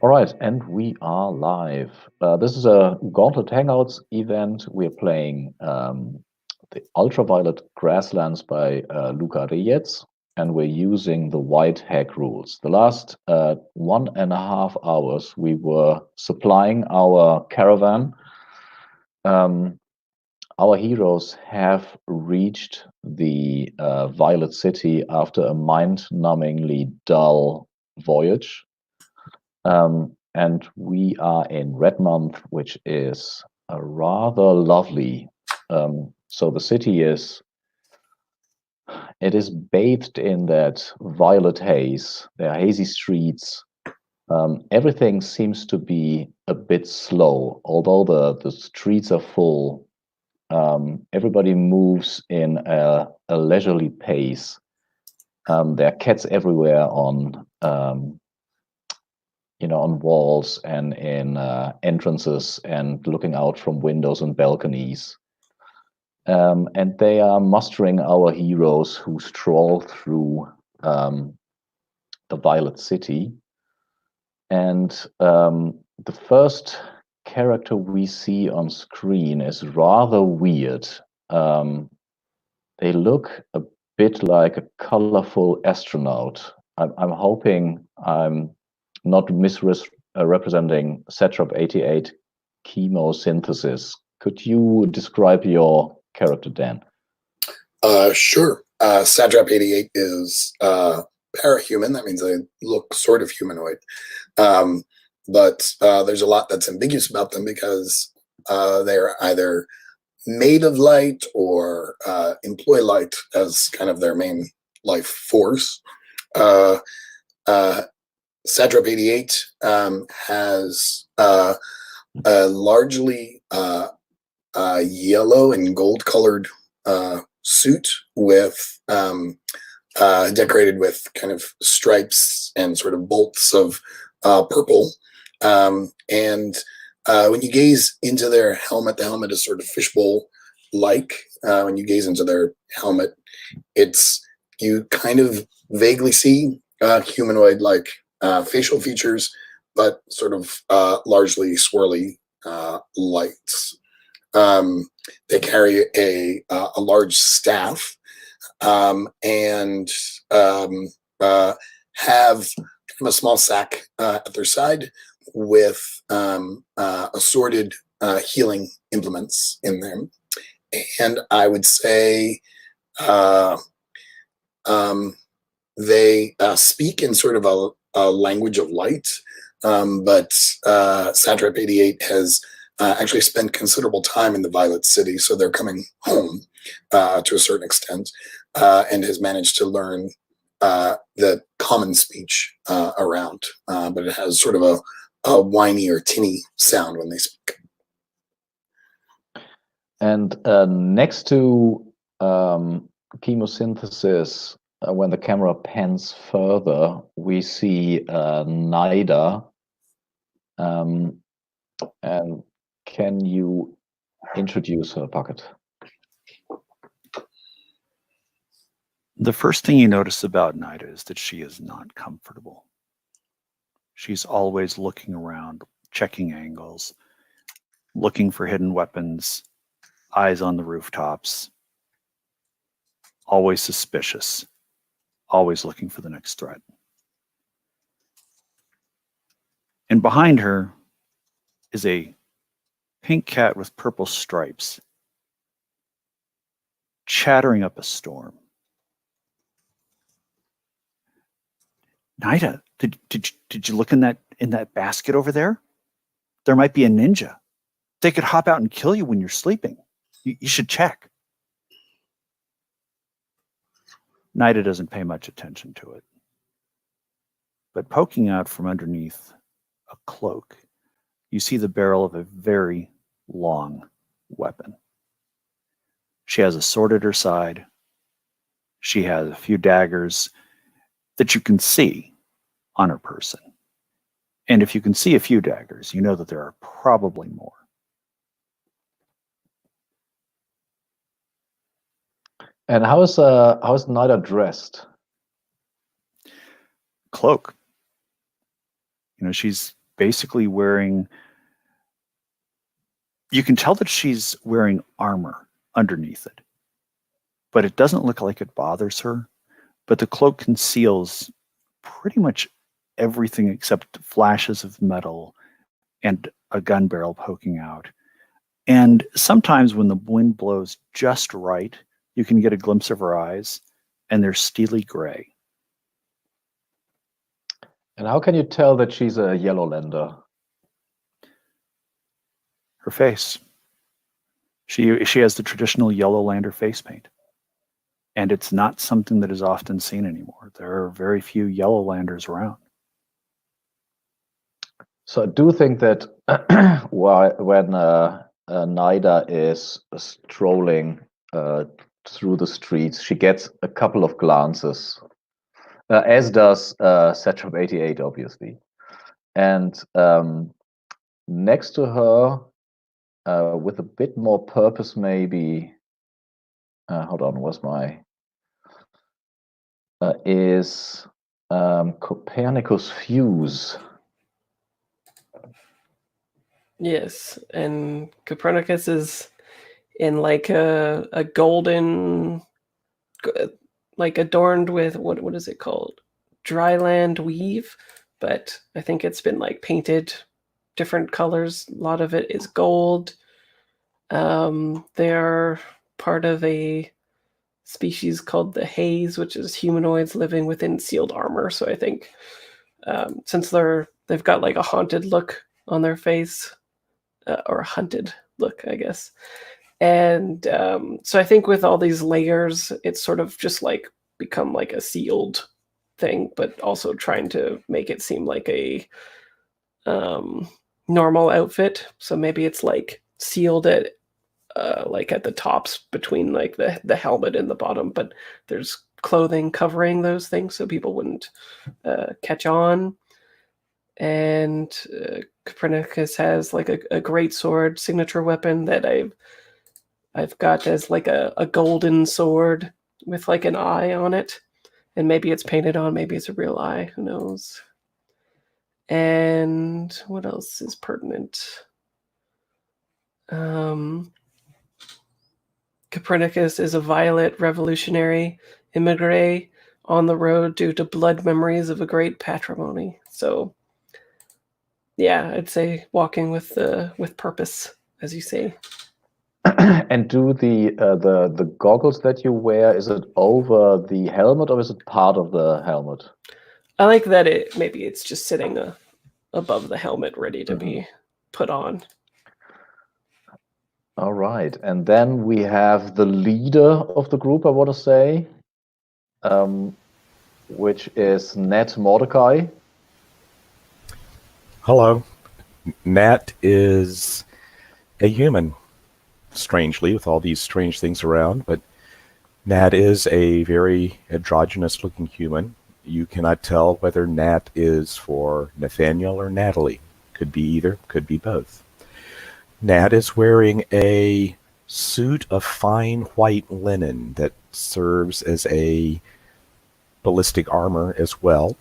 All right, and we are live. This is a Gauntlet Hangouts event. We're playing the Ultraviolet Grasslands by Luca Reyes, and we're using the white hack rules. The last 1.5 hours, we were supplying our caravan. Um, our heroes have reached the Violet City after a mind-numbingly dull voyage. And we are in Redmond, which is a rather lovely. So the city is bathed in that violet haze. There are hazy streets. Everything seems to be a bit slow, although the streets are full. Everybody moves in a leisurely pace. There are cats everywhere on walls and in entrances and looking out from windows and balconies. And they are mustering our heroes who stroll through the Violet City. And the first character we see on screen is rather weird. They look a bit like a colorful astronaut. I'm hoping I'm not misrepresenting Satrap 88 chemosynthesis. Could you describe your character, Dan? Sure. Satrap 88 is parahuman. That means they look sort of humanoid. But there's a lot that's ambiguous about them because they're either made of light or employ light as kind of their main life force. Satrap 88 has a largely yellow and gold colored suit with decorated with kind of stripes and sort of bolts of purple. And when you gaze into their helmet, the helmet is sort of fishbowl-like. When you gaze into their helmet, you kind of vaguely see humanoid-like facial features, but sort of largely swirly lights. They carry a large staff and have a small sack at their side with assorted healing implements in them. And I would say they speak in sort of a language of light, but Satrap 88 has actually spent considerable time in the Violet City, so they're coming home to a certain extent, and has managed to learn the common speech around, but it has sort of a whiny or tinny sound when they speak. And next to chemosynthesis, when the camera pans further, we see Nida. And can you introduce her, Bucket? The first thing you notice about Nida is that she is not comfortable. She's always looking around, checking angles, looking for hidden weapons, eyes on the rooftops, always suspicious, always looking for the next threat. And behind her is a pink cat with purple stripes, chattering up a storm. Nida, did you look in that basket over there? There might be a ninja. They could hop out and kill you when you're sleeping. You should check. Nida doesn't pay much attention to it. But poking out from underneath a cloak, you see the barrel of a very long weapon. She has a sword at her side. She has a few daggers that you can see on her person. And if you can see a few daggers, you know that there are probably more. And how is Nida dressed? Cloak. She's basically wearing. You can tell that she's wearing armor underneath it, but it doesn't look like it bothers her. But the cloak conceals pretty much everything except flashes of metal and a gun barrel poking out. And sometimes when the wind blows just right, you can get a glimpse of her eyes, and they're steely gray. And how can you tell that she's a Yellowlander? Her face. She has the traditional Yellowlander face paint. And it's not something that is often seen anymore. There are very few Yellowlanders around. So I do think that when Nida is strolling through the streets, she gets a couple of glances, as does Satrap 88, obviously. And next to her, with a bit more purpose, maybe. Hold on, where's my? Is Copernicus Fuse. Yes, and Copernicus is in like a golden, like adorned with what is it called? Dryland weave, but I think it's been like painted different colors. A lot of it is gold. They're part of a species called the haze, which is humanoids living within sealed armor. So I think since they've got like a haunted look on their face, or a hunted look, I guess. And so I think with all these layers, it's sort of just like become like a sealed thing, but also trying to make it seem like a normal outfit. So maybe it's like sealed at like at the tops between like the helmet and the bottom, but there's clothing covering those things so people wouldn't catch on. And Copernicus has like a great sword signature weapon that I've got as like a golden sword with like an eye on it, and maybe it's painted on, maybe it's a real eye, who knows. And what else is pertinent? Copernicus is a violent revolutionary immigrant on the road due to blood memories of a great patrimony. So yeah, I'd say walking with purpose, as you say. And do the goggles that you wear, is it over the helmet or is it part of the helmet? I like that maybe it's just sitting above the helmet, ready to be put on. All right, and then we have the leader of the group, I want to say, which is Nat Mordecai. Hello. Nat is a human, strangely, with all these strange things around, but Nat is a very androgynous-looking human. You cannot tell whether Nat is for Nathaniel or Natalie. Could be either, could be both. Nat is wearing a suit of fine white linen that serves as a ballistic armor as well.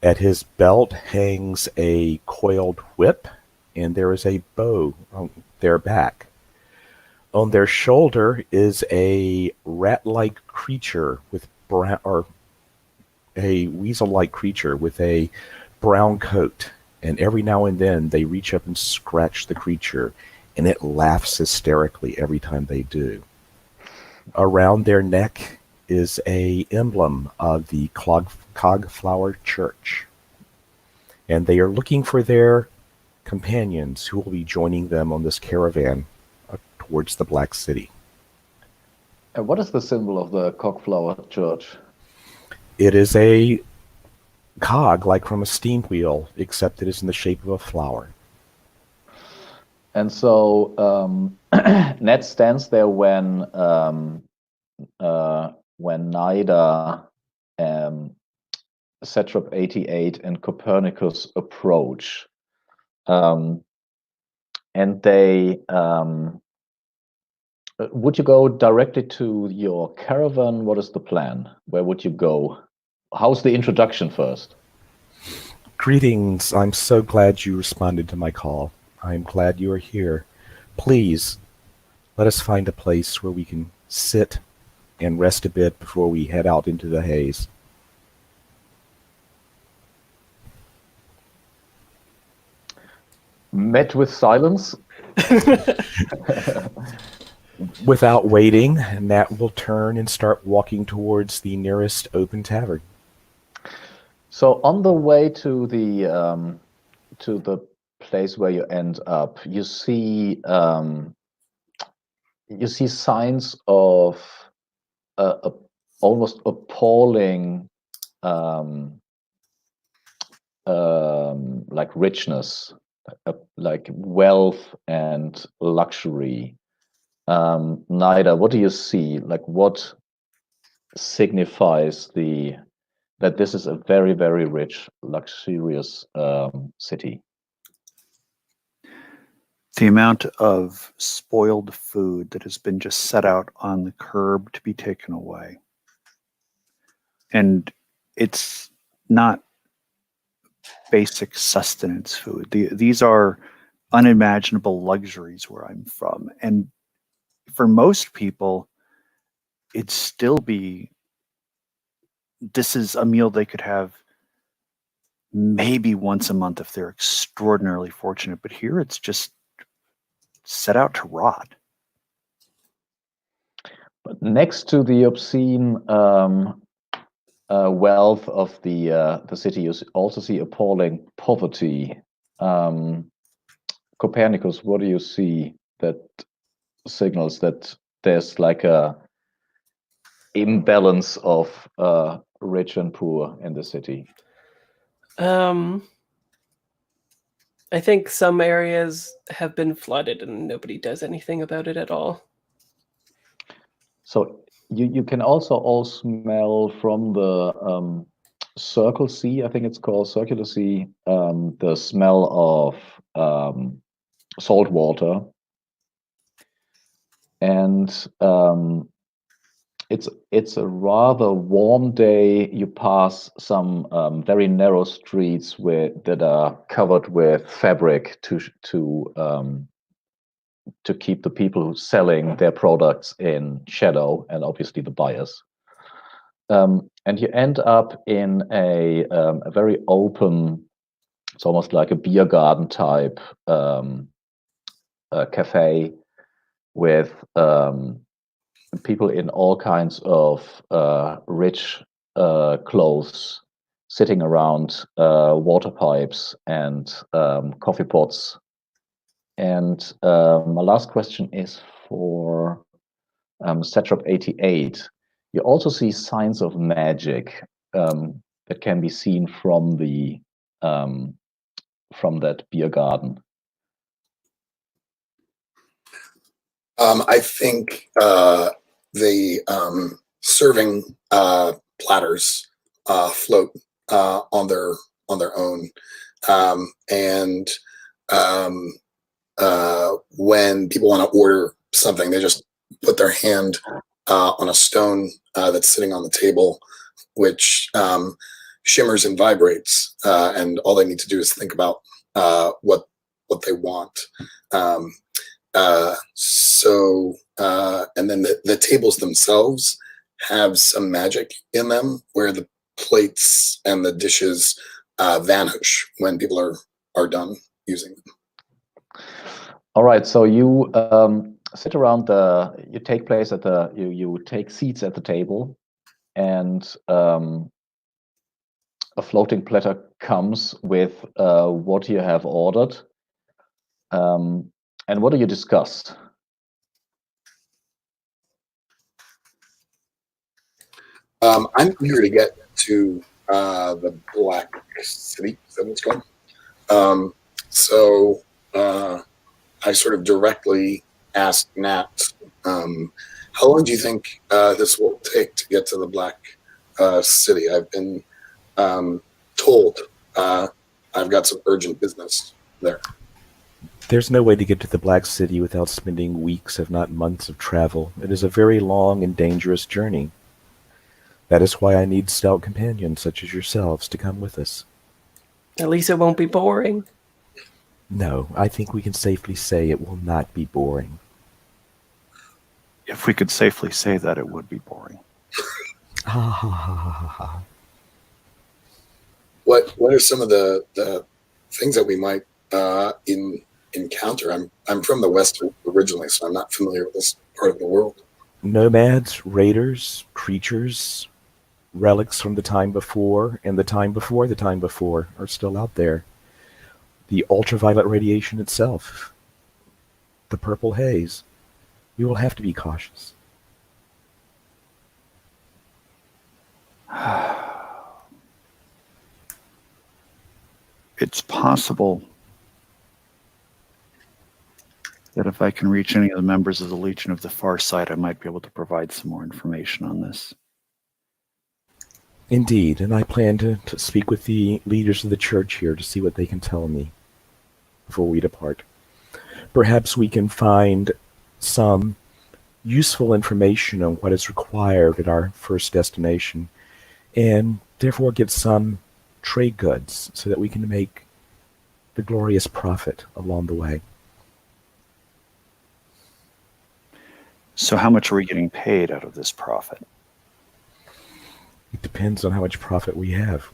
At his belt hangs a coiled whip, and there is a bow on their back. On their shoulder is a rat-like creature with brown, or a weasel-like creature with a brown coat. And every now and then they reach up and scratch the creature, and it laughs hysterically every time they do. Around their neck is a emblem of the Cogflower Church. And they are looking for their companions who will be joining them on this caravan towards the Black City. And what is the symbol of the Cogflower Church? It is a cog, like from a steam wheel, except it is in the shape of a flower. And so Ned stands there when Nida, Satrap 88, and Copernicus approach. And they would you go directly to your caravan? What is the plan? Where would you go? How's the introduction first? Greetings. I'm so glad you responded to my call. I'm glad you are here. Please, let us find a place where we can sit and rest a bit before we head out into the haze. Met with silence. Without waiting, Nat will turn and start walking towards the nearest open tavern. So on the way to the place where you end up, you see signs of a almost appalling like richness, like wealth and luxury. Nida, what do you see? Like, what signifies that this is a very, very rich, luxurious city? The amount of spoiled food that has been just set out on the curb to be taken away. And it's not basic sustenance food. These are unimaginable luxuries where I'm from. And for most people, it'd still be, this is a meal they could have maybe once a month if they're extraordinarily fortunate. But here it's just set out to rot. But next to the obscene wealth of the city, you also see appalling poverty. Copernicus, what do you see that signals that there's like a imbalance of rich and poor in the city? I think some areas have been flooded and nobody does anything about it at all. So you can also all smell from the Circle Sea, I think it's called Circular Sea, the smell of salt water. And it's a rather warm day. You pass some very narrow streets that are covered with fabric to keep the people selling their products in shadow, and obviously the buyers. And you end up in a very open, it's almost like a beer garden type cafe with people in all kinds of rich clothes sitting around water pipes and coffee pots. And my last question is for Satrap 88. You also see signs of magic that can be seen from that beer garden. I think the serving platters float on their own, and when people want to order something, they just put their hand on a stone that's sitting on the table, which shimmers and vibrates, and all they need to do is think about what they want. And then the tables themselves have some magic in them, where the plates and the dishes vanish when people are done using them. All right, so you sit around you take place at you take seats at the table, and a floating platter comes with what you have ordered. And what do you discuss? I'm eager to get to the Black City. Is that what it's called? So I sort of directly asked Nat, how long do you think this will take to get to the Black City? I've been told I've got some urgent business there. There's no way to get to the Black City without spending weeks, if not months, of travel. It is a very long and dangerous journey. That is why I need stout companions such as yourselves to come with us. At least it won't be boring. No, I think we can safely say it will not be boring. If we could safely say that, it would be boring. Ha ha ha ha ha. What are some of the things that we might encounter? I'm from the West originally, so I'm not familiar with this part of the world. Nomads, raiders, creatures, relics from the time before and the time before the time before are still out there. The ultraviolet radiation itself, the purple haze. We will have to be cautious. It's possible that if I can reach any of the members of the Legion of the Far Side, I might be able to provide some more information on this. Indeed, and I plan to speak with the leaders of the church here to see what they can tell me before we depart. Perhaps we can find some useful information on what is required at our first destination, and therefore get some trade goods so that we can make the glorious profit along the way. So how much are we getting paid out of this profit? It depends on how much profit we have.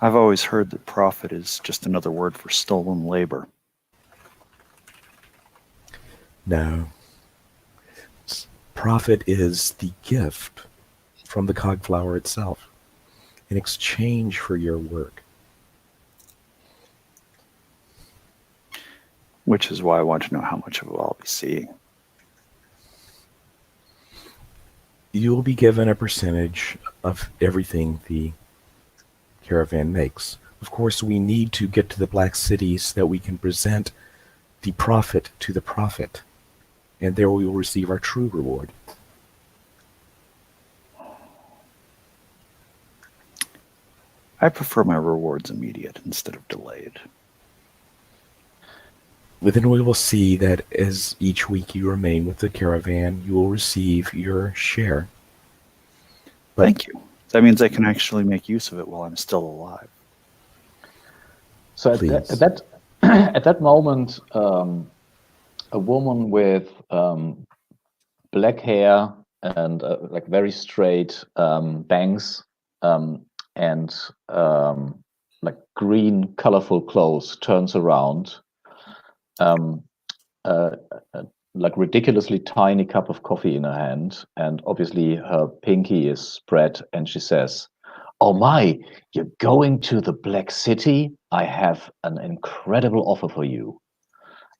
I've always heard that profit is just another word for stolen labor. No. Profit is the gift from the cogflower itself in exchange for your work. Which is why I want to know how much of it I'll be seeing. You will be given a percentage of everything the caravan makes. Of course, we need to get to the Black City so that we can present the profit to the prophet, and there we will receive our true reward. I prefer my rewards immediate instead of delayed. Then we will see that as each week you remain with the caravan, you will receive your share. But thank you. That means I can actually make use of it while I'm still alive. So at that at that moment, a woman with black hair and like very straight bangs and like green, colorful clothes turns around. Like ridiculously tiny cup of coffee in her hand, and obviously her pinky is spread, and she says, "Oh my, you're going to the Black City? I have an incredible offer for you.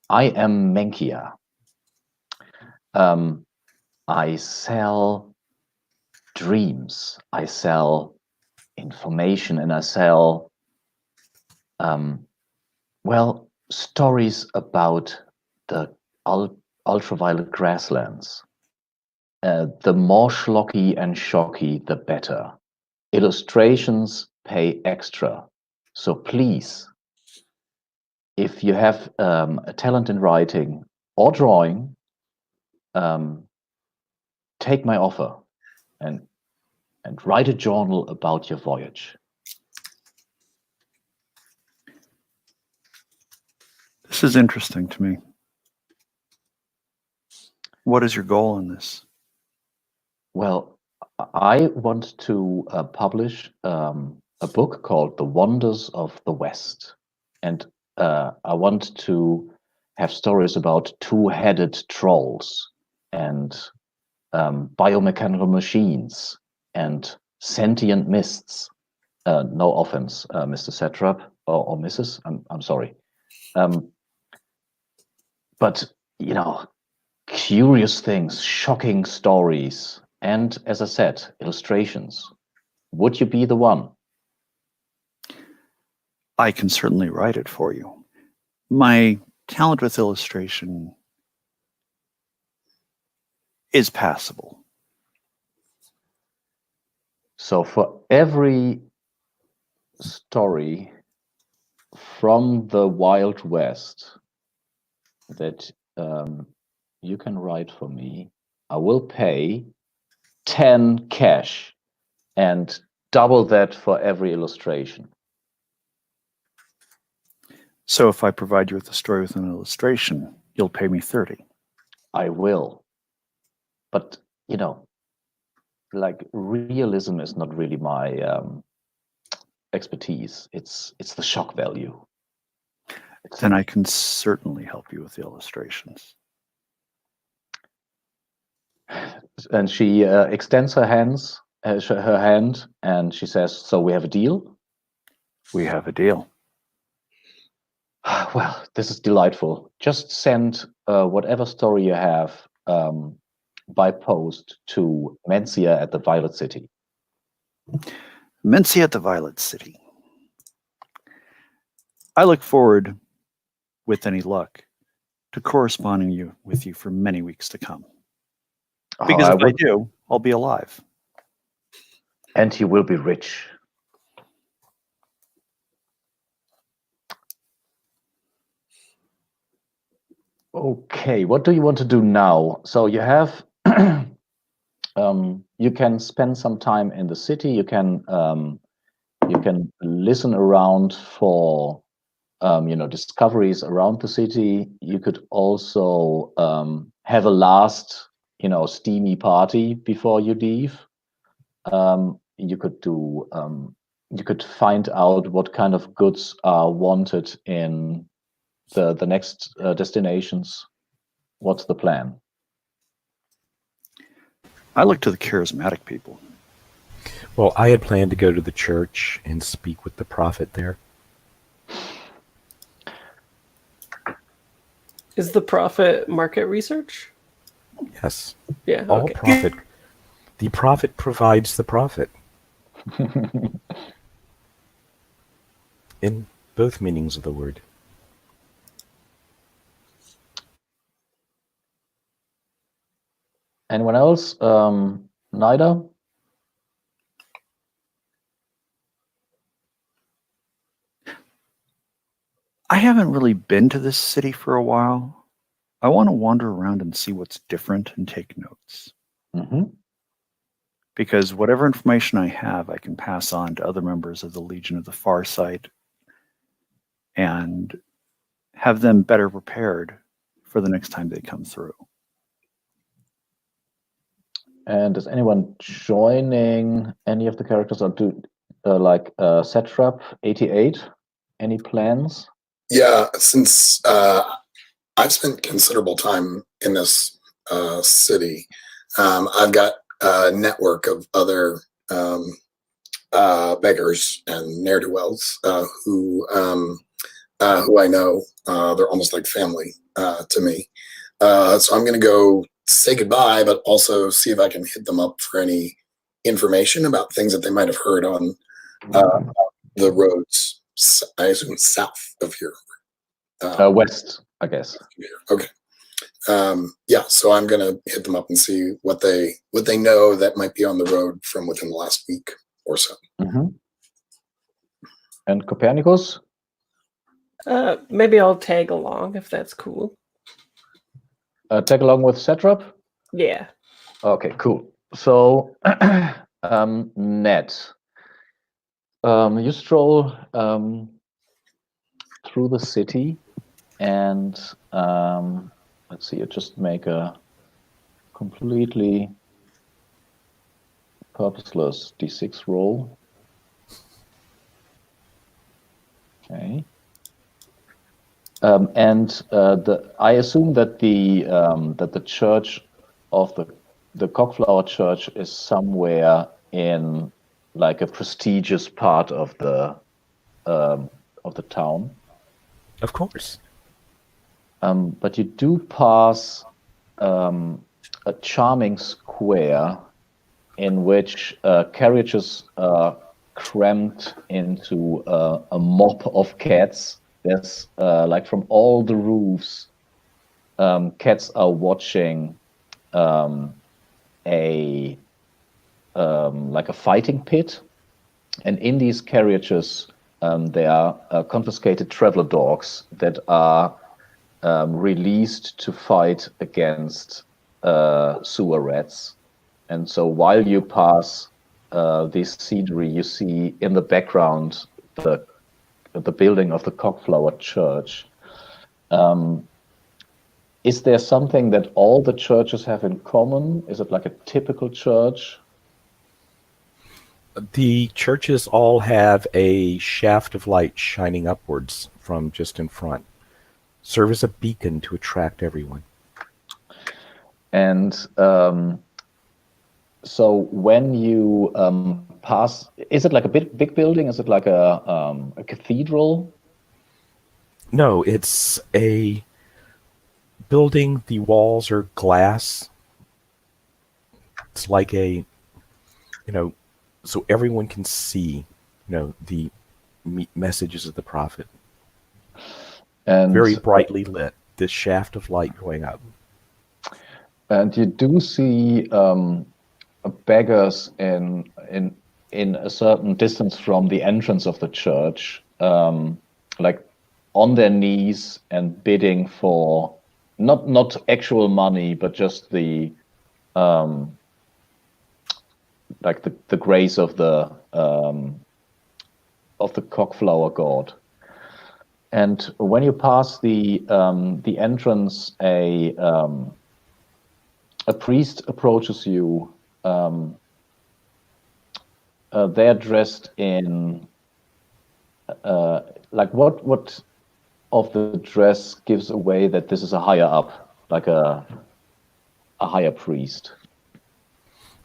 I am Menkia. I sell dreams, I sell information, and I sell well, stories about the ultraviolet grasslands. The more schlocky and shocky, the better. Illustrations pay extra. So please, if you have a talent in writing or drawing, take my offer and write a journal about your voyage." This is interesting to me. What is your goal in this? Well, I want to publish a book called The Wonders of the West. And I want to have stories about two-headed trolls and biomechanical machines and sentient mists. No offense, Mr. Satrap or Mrs. I'm sorry. But, you know, curious things, shocking stories, and, as I said, illustrations. Would you be the one? I can certainly write it for you. My talent with illustration is passable. So for every story from the Wild West that you can write for me, I will pay 10 cash. And double that for every illustration. So if I provide you with a story with an illustration, you'll pay me 30. I will. But, like realism is not really my expertise. It's the shock value. Then I can certainly help you with the illustrations. And she extends her hand, and she says, "So we have a deal?" We have a deal. Well, this is delightful. Just send whatever story you have by post to Mencia at the Violet City. Mencia at the Violet City. I look forward, with any luck, to corresponding with you for many weeks to come. Because if I do, I'll be alive. And you will be rich. Okay, what do you want to do now? So you have, you can spend some time in the city. You can listen around for, discoveries around the city. You could also have a last, steamy party before you leave. You could do, you could find out what kind of goods are wanted in the next destinations. What's the plan? I look to the charismatic people. Well, I had planned to go to the church and speak with the prophet there. Is the prophet market research? Yes. Yeah. All Okay. prophet. The prophet provides the prophet. In both meanings of the word. Anyone else? Nida? I haven't really been to this city for a while. I want to wander around and see what's different and take notes. Mm-hmm. Because whatever information I have, I can pass on to other members of the Legion of the Farsight and have them better prepared for the next time they come through. And is anyone joining any of the characters or do Satrap 88? Any plans? Yeah, since I've spent considerable time in this city, I've got a network of other beggars and ne'er-do-wells who I know. They're almost like family to me. So I'm going to go say goodbye, but also see if I can hit them up for any information about things that they might have heard on the roads, I assume south of here. West, I guess. Okay. Yeah, so I'm going to hit them up and see what they know that might be on the road from within the last week or so. Mm-hmm. And Copernicus? Maybe I'll tag along if that's cool. Tag along with Satrap? Yeah. Okay, cool. So, Ned, you stroll through the city, and let's see, you just make a completely purposeless d6 roll. Okay. And I assume that the church of the Cockflower Church is somewhere in like a prestigious part of the town. Of course. But you do pass a charming square in which carriages are crammed into a mob of cats. There's like from all the roofs, cats are watching a fighting pit, and in these carriages there are confiscated traveler dogs that are released to fight against sewer rats. And so while you pass this scenery, you see in the background the building of the Cockflower Church. Is there something that all the churches have in common? Is it like a typical church? The churches all have a shaft of light shining upwards from just in front. Serve as a beacon to attract everyone. And so when you pass, is it like a big building? Is it like a cathedral? No, it's a building. The walls are glass. It's like a, so everyone can see, the messages of the prophet. And Very brightly lit. This shaft of light going up. and you do see beggars in a certain distance from the entrance of the church, like on their knees and bidding for not actual money, but just the like the grace of the cockflower god. And when you pass the entrance, a priest approaches you. They're dressed in like what of the dress gives away that this is a higher up, like a higher priest.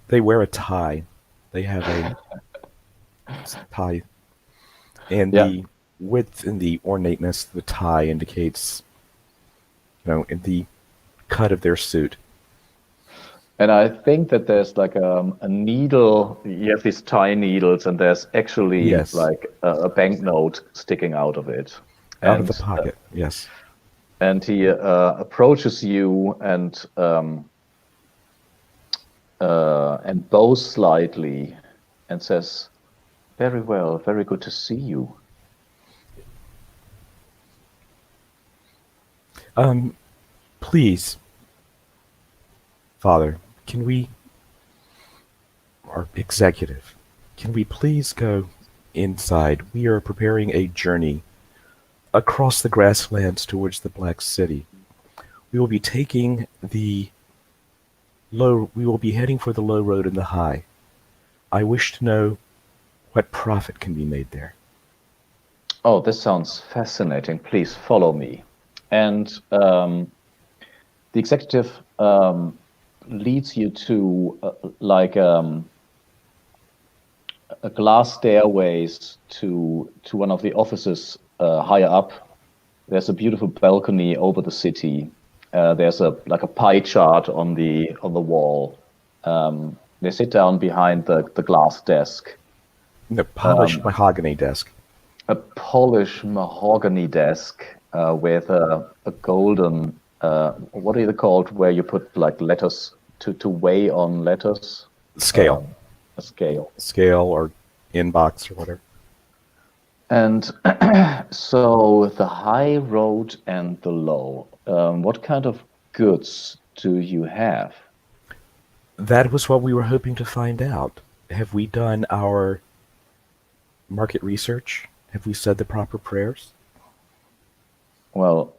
They wear a tie. They have a tie. And Yeah. the width and the ornateness of the tie indicates, in the cut of their suit. And I think that there's like a needle. You have these tie needles, and there's actually Yes. like a banknote sticking out of it. Out of the pocket, yes. And he approaches you and bows slightly and says, "Very well, very good to see you." Please, Father, our executive, can we please go inside? We are preparing a journey across the grasslands towards the Black City. We will be heading for the low road and the high. I wish to know what profit can be made there. Oh, this sounds fascinating. Please follow me. And the executive leads you to like a glass stairways to one of the offices higher up. There's a beautiful balcony over the city. There's a pie chart on the wall. They sit down behind the glass desk. The polished mahogany desk. A polished mahogany desk with a golden what are they called, where you put like letters to weigh on letters? Scale. A scale. Scale or inbox or whatever. And so the high road and the low, what kind of goods do you have? That was what we were hoping to find out. Have we done our market research? Have we said the proper prayers? Well,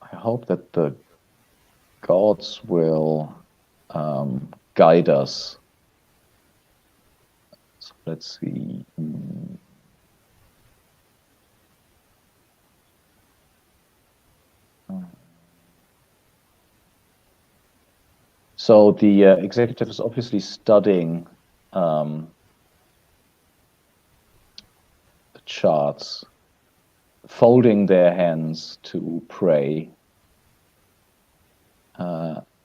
I hope that the gods will guide us. So let's see. So the executive is obviously studying the charts, folding their hands to pray.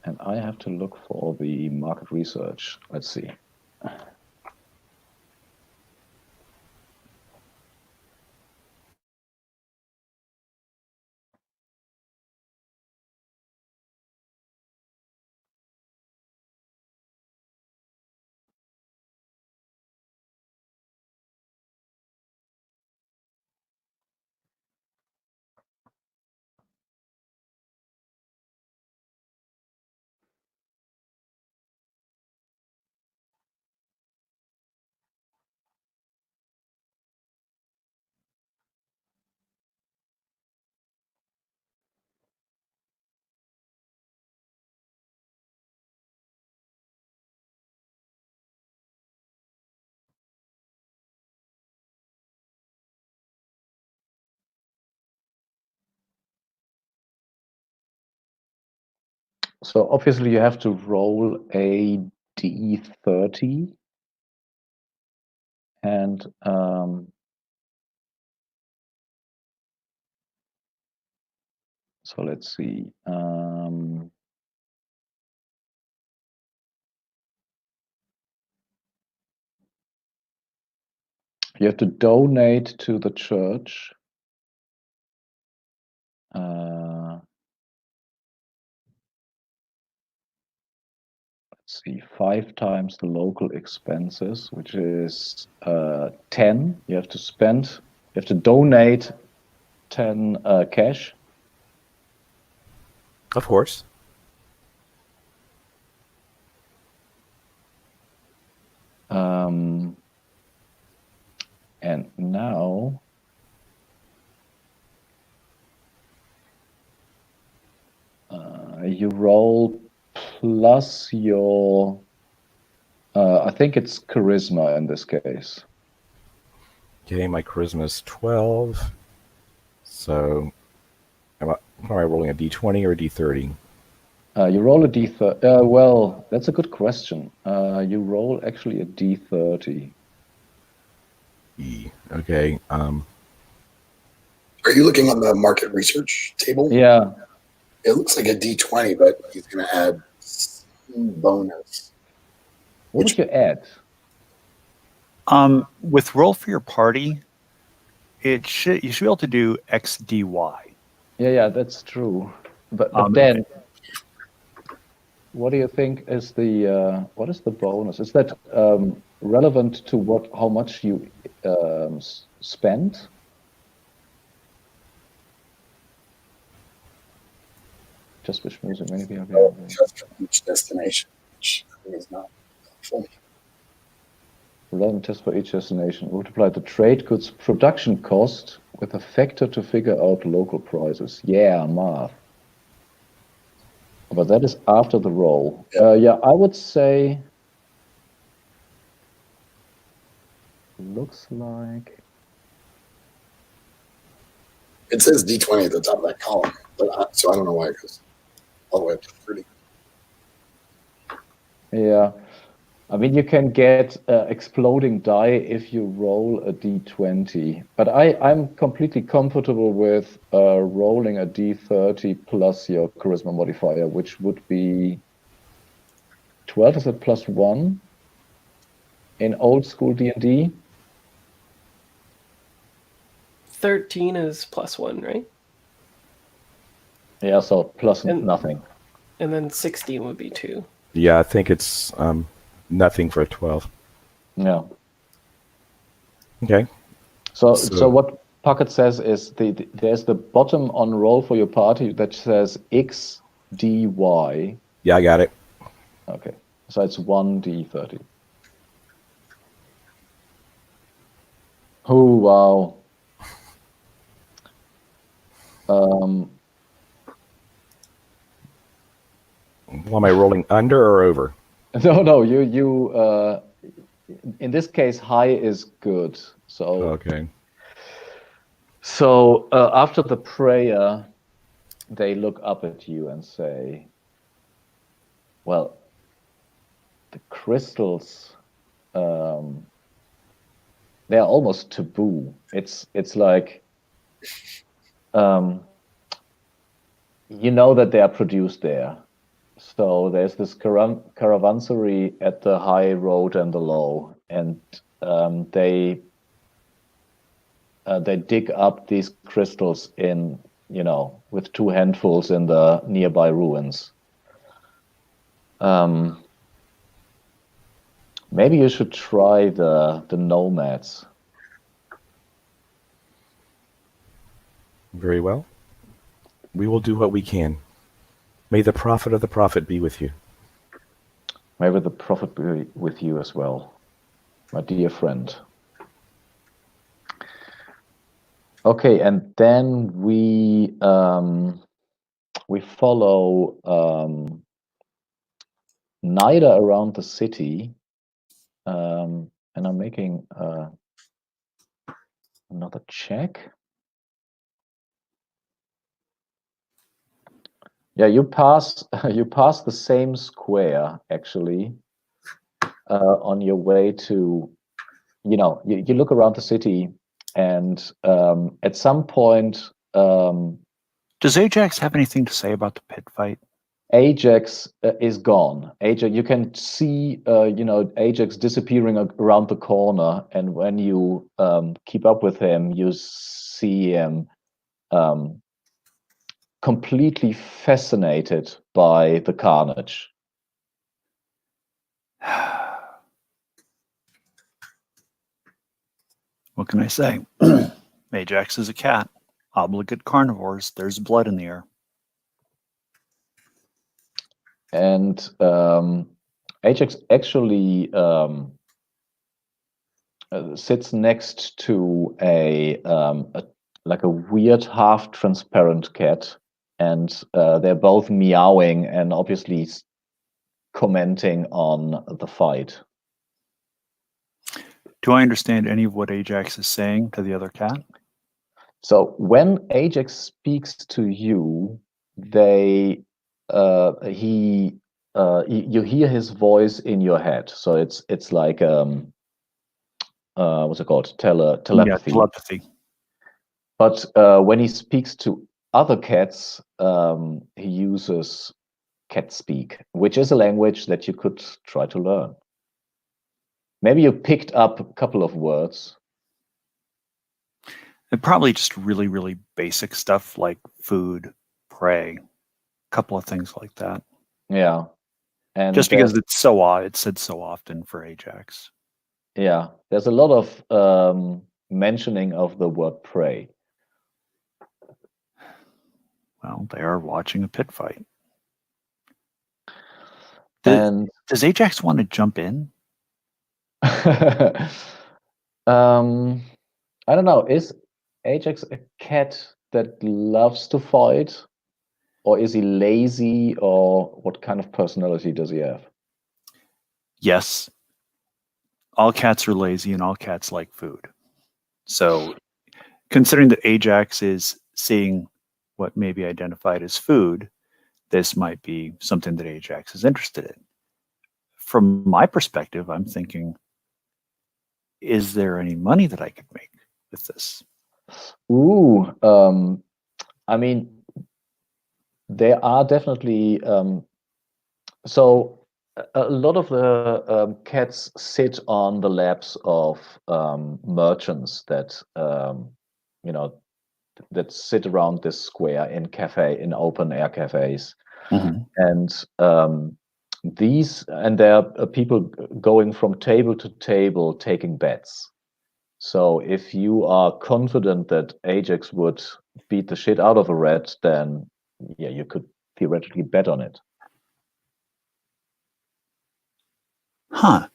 And I have to look for the market research. Let's see. So obviously you have to roll a d30, and so let's see. You have to donate to the church. Let's see, 5 times the local expenses, which is 10. You have to donate 10 cash. Of course. And now you roll plus your, I think it's charisma in this case. Okay, my charisma is 12. So, am I rolling a d20 or a d30? You roll a d30. Well, that's a good question. You roll actually a d30. Okay. Are you looking on the market research table? Yeah. It looks like a D20, but he's going to add some bonus. What would you add? With roll for your party, you should be able to do XDY. Yeah, that's true. But then, what do you think is what is the bonus? Is that relevant to how much you spend? Just which music maybe Just for each destination, which I think is not helpful. relevant test for each destination. Multiply the trade goods production cost with a factor to figure out local prices. Yeah, math. But that is after the roll. Yeah, I would say looks like It says D20 at the top of that column, so I don't know why it goes all the way up to 30. Yeah, I mean, you can get exploding die if you roll a d20, but I'm completely comfortable with rolling a d30 plus your charisma modifier, which would be 12. Is it +1 in old school D&D? 13 is +1, right? Yeah, so plus And- nothing. And then 16 would be 2. Yeah, I think it's nothing for a 12. Yeah. Okay. So what Puckett says is there's the bottom on roll for your party that says XDY. Yeah, I got it. Okay, so it's 1d30. Oh, wow. Well, am I rolling under or over? No, you in this case, high is good. So Okay. So after the prayer, they look up at you and say, well, the crystals, they're almost taboo. It's like, you know that they are produced there. So there's this caravansary at the high road and the low, and they dig up these crystals with 2 handfuls in the nearby ruins. Maybe you should try the nomads. Very well. We will do what we can. May the prophet of the prophet be with you. Maybe the prophet be with you as well, my dear friend. Okay, and then we follow Nida around the city, and I'm making another check. Yeah, you pass you pass the same square actually on your way to, you look around the city, and at some point, Does Ajax have anything to say about the pit fight? Ajax is gone. Ajax, you can see, Ajax disappearing around the corner, and when you keep up with him, you see him um, completely fascinated by the carnage. What can I say? Ajax is a cat. Obligate carnivores. There's blood in the air. And Ajax actually sits next to like a weird half-transparent cat, and they're both meowing and obviously commenting on the fight. Do I understand any of what Ajax is saying to the other cat? So when Ajax speaks to you, you hear his voice in your head. So it's like what's it called? Telepathy. Yeah, telepathy. But when he speaks to other cats, he uses cat speak, which is a language that you could try to learn. Maybe you picked up a couple of words. And probably just really, really basic stuff like food, prey, a couple of things like that. Yeah. And just because it's said so often for Ajax. Yeah, there's a lot of mentioning of the word prey. Well, they are watching a pit fight. Does Ajax want to jump in? I don't know. Is Ajax a cat that loves to fight, or is he lazy, or what kind of personality does he have? Yes. All cats are lazy and all cats like food. So considering that Ajax is seeing what may be identified as food, this might be something that Ajax is interested in. From my perspective, I'm thinking, is there any money that I could make with this? Ooh, I mean, there are definitely so a lot of the cats sit on the laps of merchants that that sit around this square in open air cafes. Mm-hmm. And there are people going from table to table taking bets. So if you are confident that Ajax would beat the shit out of a rat, then yeah, you could theoretically bet on it. Huh.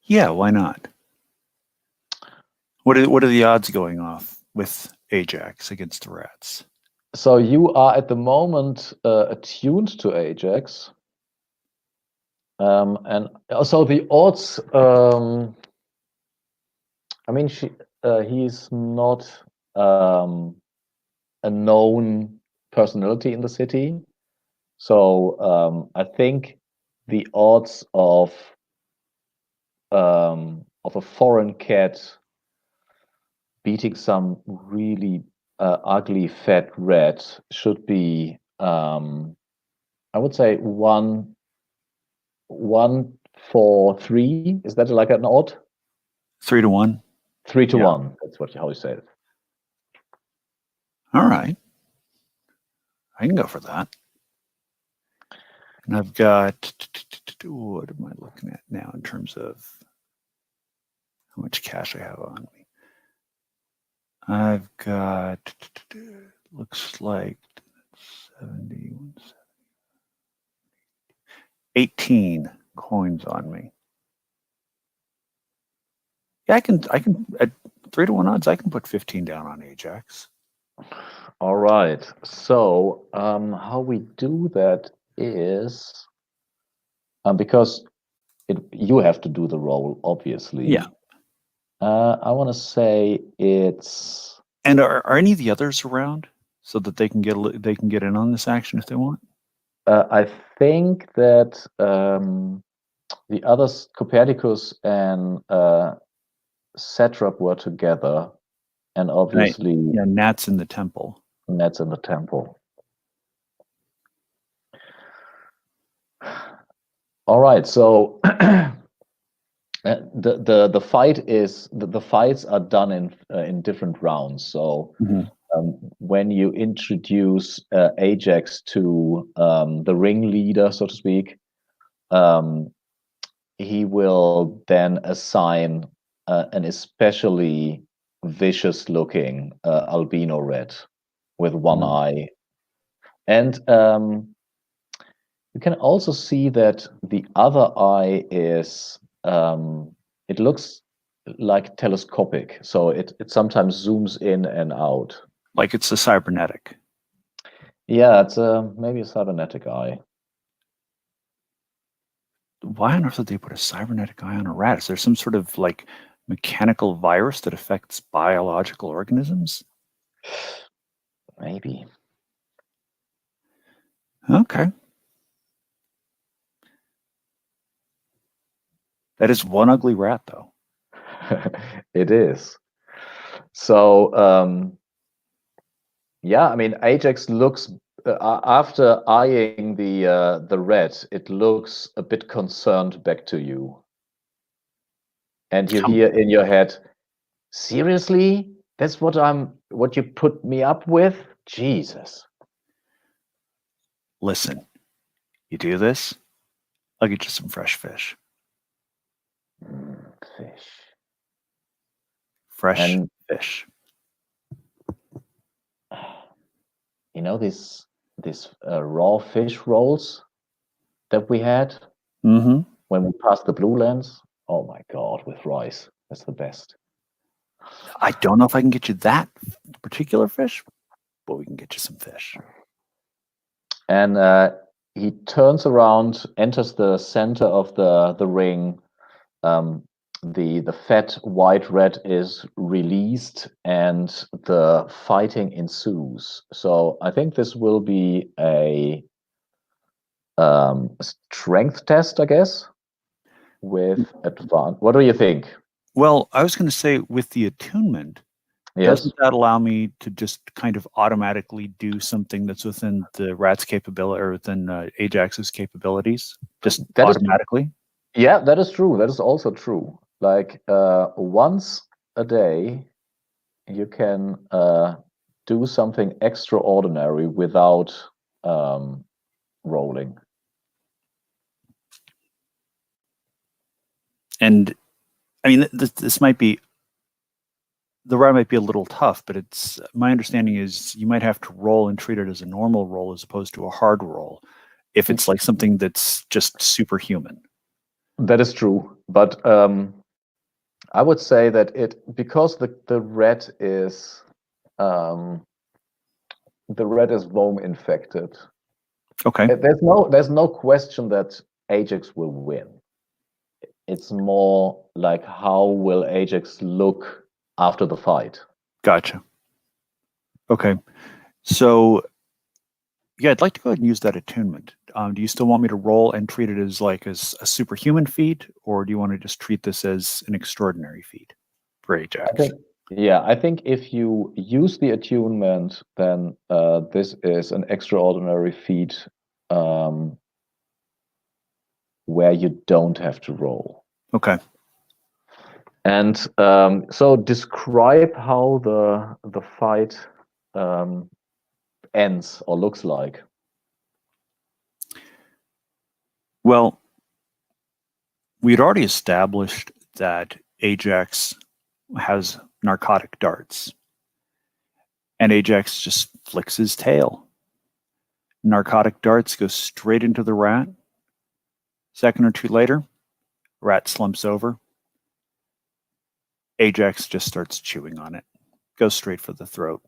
Yeah, why not? What are the odds going off with Ajax against the rats? So you are at the moment attuned to Ajax. And also the odds, I mean, he's not a known personality in the city. So I think the odds of a foreign cat beating some really ugly fat rat should be, I would say, 1-for-3. Is that like an odd? 3-1. 3-1. That's how you say it. All right. I can go for that. And I've got, what am I looking at now in terms of how much cash I have on me? I've got, looks like 18 coins on me. Yeah, I can at 3-1 odds, I can put 15 down on Ajax. All right. So how we do that is because you have to do the roll, obviously. Yeah. I want to say it's. And are any of the others around? so that they can get in on this action if they want? I think that the others, Copernicus and Satrap, were together, and obviously Yeah, Nat's in the temple. Ned's in the temple. All right, so the fights are done in different rounds. So when you introduce Ajax to the ringleader, so to speak, he will then assign an especially vicious-looking albino red with one eye, and you can also see that the other eye is it looks like telescopic, so it sometimes zooms in and out. Like it's a cybernetic. Yeah, it's maybe a cybernetic eye. Why on earth would they put a cybernetic eye on a rat? Is there some sort of like mechanical virus that affects biological organisms? Maybe. Okay. That is one ugly rat, though. It is. So, yeah, I mean, Ajax looks after eyeing the red, it looks a bit concerned back to you, and you hear in your head, "Seriously, that's what you put me up with? Jesus!" Listen, you do this, I'll get you some fresh fish. Fish. Fresh fish. You know these raw fish rolls that we had when we passed the Blue Lands? Oh my God, with rice. That's the best. I don't know if I can get you that particular fish, but we can get you some fish. And he turns around, enters the center of the ring. The fat white rat is released, and the fighting ensues. So I think this will be a strength test, I guess, with advantage. What do you think? Well, I was going to say with the attunement, Yes, doesn't that allow me to just kind of automatically do something that's within the rat's capability or within Ajax's capabilities? Just that is automatically? Yeah, that is true. That is also true. Like once a day, you can do something extraordinary without rolling. And I mean, this might be, the rat might be a little tough, but it's my understanding is you might have to roll and treat it as a normal roll as opposed to a hard roll if it's like something that's just superhuman. That is true, but I would say that because the rat is worm infected. Okay. There's no question that Ajax will win. It's more like how will Ajax look after the fight. Gotcha. Okay. So yeah, I'd like to go ahead and use that attunement. Do you still want me to roll and treat it as a superhuman feat, or do you want to just treat this as an extraordinary feat for Ajax? I think if you use the attunement, then this is an extraordinary feat where you don't have to roll. Okay. And so describe how the fight ends or looks like. Well, we had already established that Ajax has narcotic darts, and Ajax just flicks his tail. Narcotic darts go straight into the rat. Second or two later, rat slumps over. Ajax just starts chewing on it. Goes straight for the throat.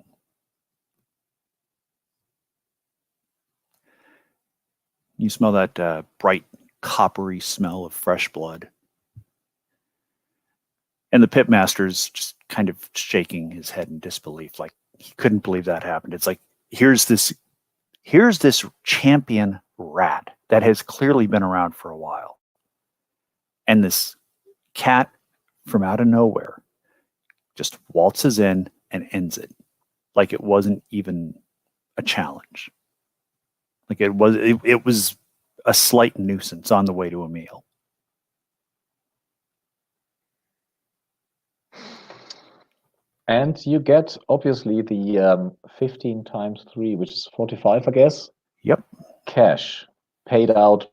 You smell that bright, coppery smell of fresh blood. And the pitmaster's just kind of shaking his head in disbelief, like he couldn't believe that happened. It's like here's this champion rat that has clearly been around for a while, and this cat from out of nowhere just waltzes in and ends it like it wasn't even a challenge. Like it was a slight nuisance on the way to a meal. And you get obviously the 15 times 3, which is 45, I guess. Yep. Cash paid out.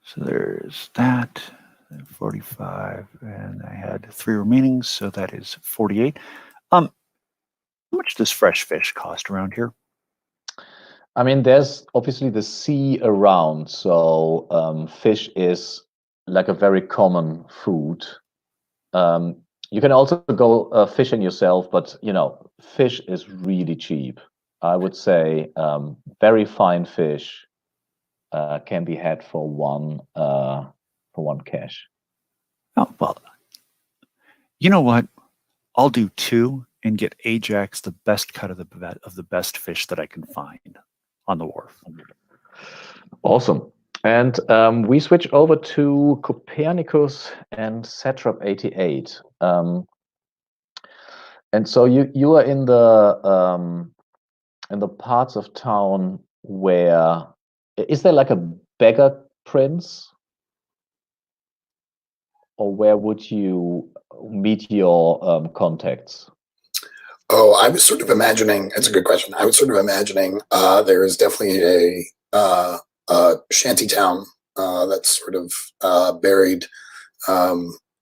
So there's that, 45, and I had 3 remaining, so that is 48. How much does fresh fish cost around here? I mean, there's obviously the sea around, so fish is like a very common food. You can also go fishing yourself, but fish is really cheap. I would say very fine fish can be had for one cash. Oh, well, you know what? I'll do 2 and get Ajax the best cut of the best fish that I can find on the wharf. Awesome. And we switch over to Copernicus and Satrap 88. And so you are in the parts of town where is there like a beggar prince, or where would you meet your contacts? Oh, I was sort of imagining. It's a good question. I was sort of imagining there is definitely a shanty town that's sort of buried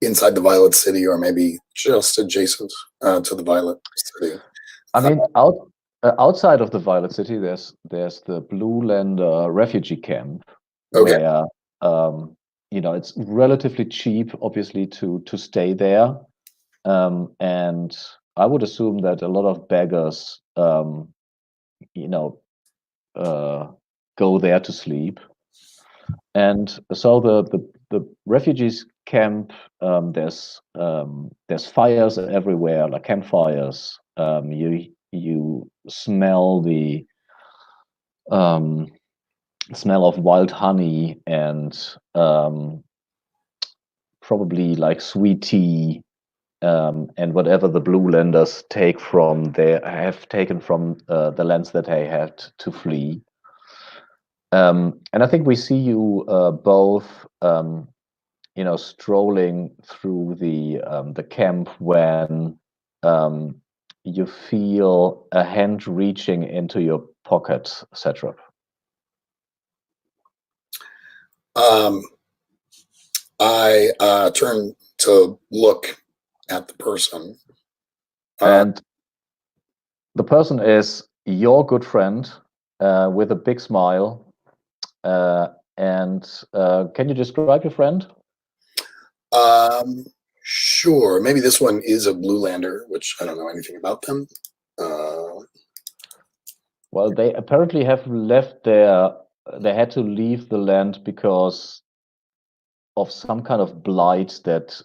inside the Violet City, or maybe just adjacent to the Violet City. I mean, outside of the Violet City, there's the Blue Lander refugee camp, Okay. where it's relatively cheap, obviously, to stay there, and I would assume that a lot of beggars, go there to sleep, and so the refugees camp. There's fires everywhere, like campfires. You smell the smell of wild honey and probably like sweet tea, and whatever the Blue Landers have taken from the lands that they had to flee. And I think we see you both, strolling through the camp when you feel a hand reaching into your pocket, Satrap. I turn to look at the person. And the person is your good friend with a big smile. And can you describe your friend? Sure. Maybe this one is a Blue Lander, which I don't know anything about them. Well, they apparently have left they had to leave the land because of some kind of blight that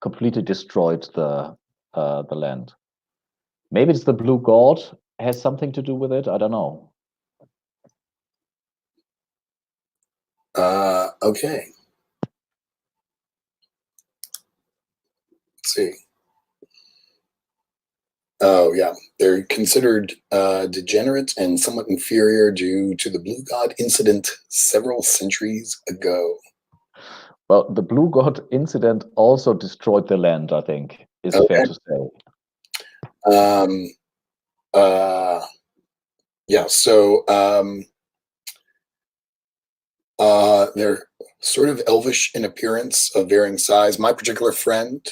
completely destroyed the land. Maybe it's the Blue God has something to do with it. I don't know. Okay. Let's see. Oh, yeah. They're considered degenerate and somewhat inferior due to the Blue God incident several centuries ago. Well, the Blue God incident also destroyed the land, I think, is fair to say. Yeah, so they're sort of elvish in appearance, of varying size. My particular friend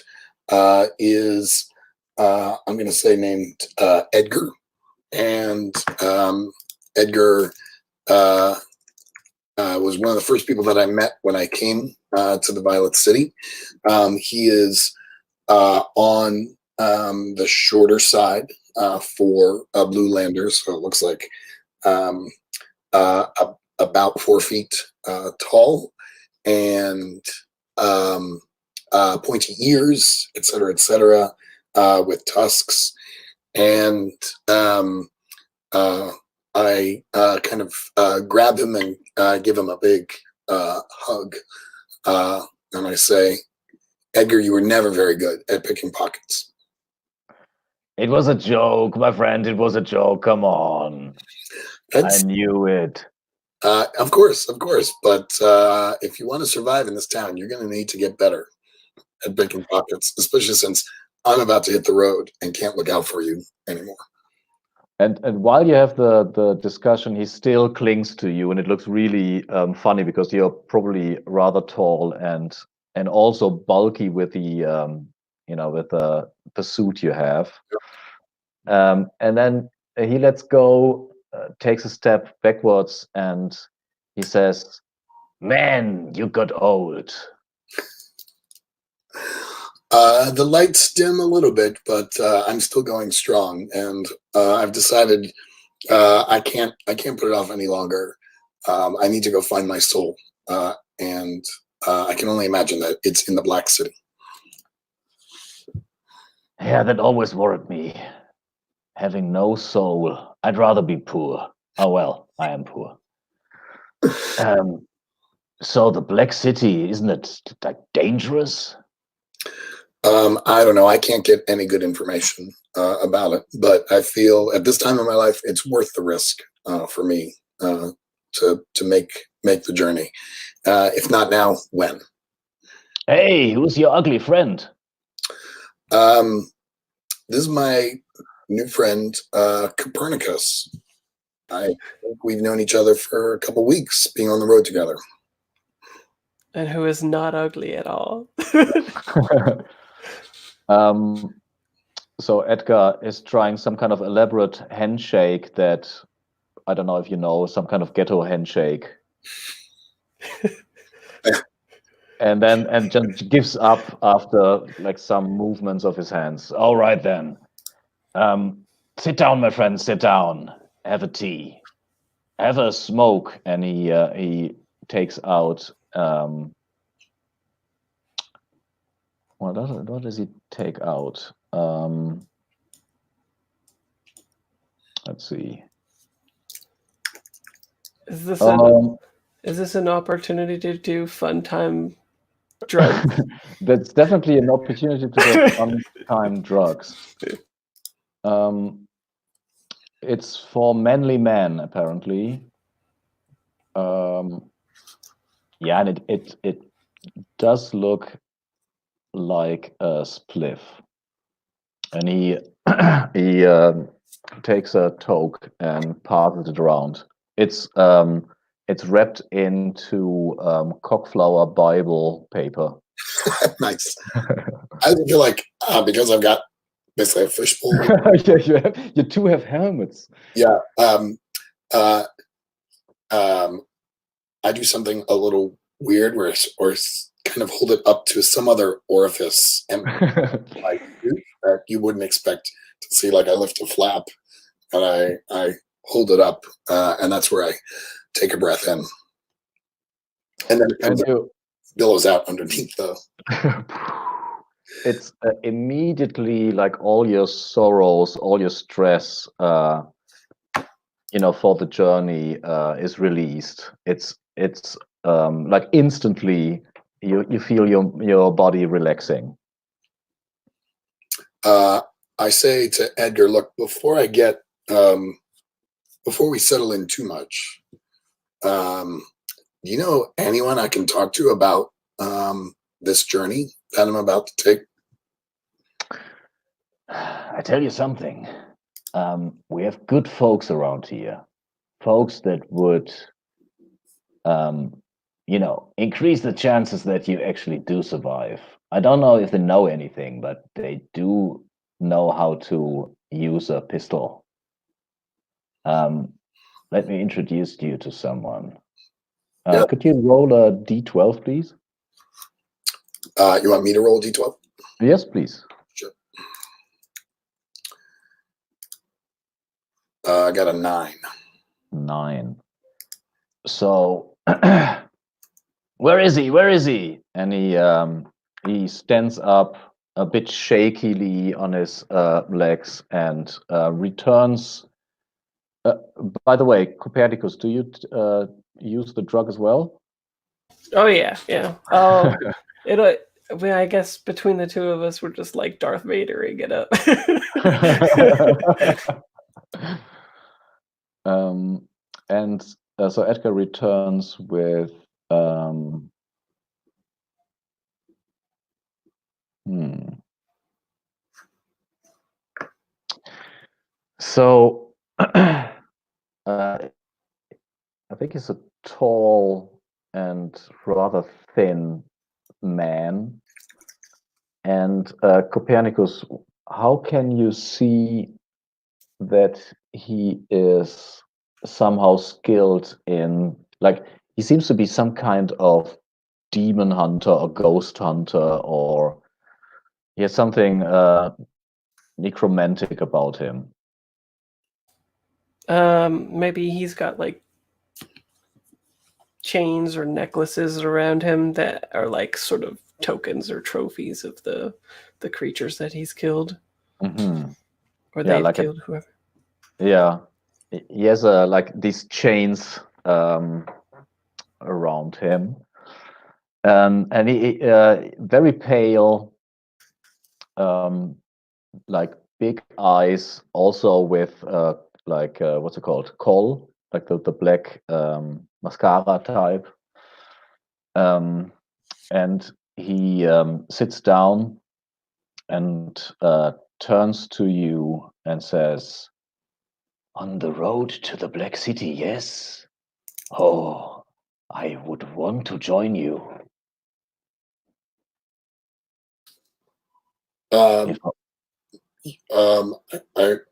is, I'm going to say, named Edgar. And Edgar was one of the first people that I met when I came to the Violet City. He is on the shorter side for Blue Landers, so it looks like about 4 feet tall, and pointy ears, et cetera, with tusks. And I kind of grab him and give him a big hug. And I say, Edgar, you were never very good at picking pockets. It was a joke, my friend. It was a joke. Come on. I knew it. Of course. But if you want to survive in this town, you're going to need to get better at picking pockets, especially since I'm about to hit the road and can't look out for you anymore. And while you have the discussion, he still clings to you, and it looks really funny because you're probably rather tall and also bulky with the with the suit you have. And then he lets go, takes a step backwards, and he says, "Man, you got old." The lights dim a little bit, but I'm still going strong, and I've decided I can't put it off any longer. I need to go find my soul, and I can only imagine that it's in the Black City. Yeah, that always worried me. Having no soul. I'd rather be poor. Oh well, I am poor. So the Black City, isn't it like dangerous? I don't know. I can't get any good information about it, but I feel at this time in my life, it's worth the risk for me to make the journey. If not now, when? Hey, who's your ugly friend? This is my new friend, Copernicus. I think we've known each other for a couple weeks, being on the road together. And who is not ugly at all. So Edgar is trying some kind of elaborate handshake that I don't know if you know, some kind of ghetto handshake. And just gives up after like some movements of his hands. All right then. Sit down, my friend, sit down. Have a tea. Have a smoke. And he takes out what does he take out? Let's see. Is this an opportunity to do fun time drugs? That's definitely an opportunity to get fun time drugs. It's for manly men, apparently. Yeah, and it does look like a spliff. And he takes a toke and passes it around. It's wrapped into cockflower Bible paper. Nice. I feel like because I've got basically a fishbowl. Yeah, you two have helmets. Yeah. I do something a little weird where kind of hold it up to some other orifice and like that you wouldn't expect to see. Like I lift a flap and I hold it up, and that's where I take a breath in, and then it comes billows out underneath though. It's immediately like all your sorrows, all your stress, for the journey is released. It's like instantly you feel your body relaxing. I say to Edgar, look, before we settle in too much, do you know anyone I can talk to about this journey that I'm about to take? I tell you something. We have good folks around here. Folks that would, increase the chances that you actually do survive. I don't know if they know anything, but they do know how to use a pistol. Let me introduce you to someone. Yep. Could you roll a d12, please? You want me to roll d12? Yes, please. Sure. I got a 9. 9. So Where is he? Where is he? And he stands up a bit shakily on his legs and returns. By the way, Copernicus, do you use the drug as well? Oh yeah, yeah. Oh, it. I mean, I guess between the two of us, we're just like Darth Vadering it up. And so Edgar returns with So I think he's a tall and rather thin man. And Copernicus, how can you see that he is somehow skilled in, like, he seems to be some kind of demon hunter or ghost hunter, or he has something necromantic about him. Maybe he's got like chains or necklaces around him that are like sort of tokens or trophies of the creatures that he's killed, Mm-hmm. or Yeah, they've like killed whoever. yeah, he has like these chains around him, and he very pale, like big eyes, also with like what's it called, kohl, like the black mascara type, and he sits down and turns to you and says, "On the road to the Black City, yes? Oh, I would want to join you." Um, If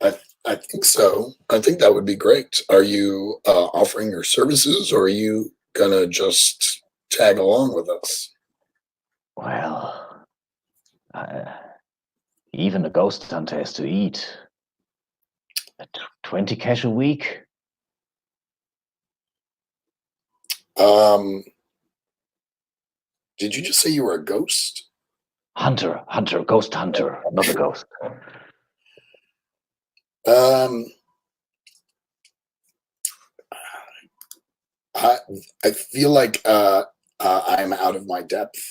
I- I think so. I think that would be great. Are you offering your services, or are you gonna just tag along with us? well, uh, even a ghost hunter has to eat. 20 cash a week? Um, did you just say you were a ghost? Hunter, ghost hunter, not a ghost. Um, I I feel like I'm out of my depth.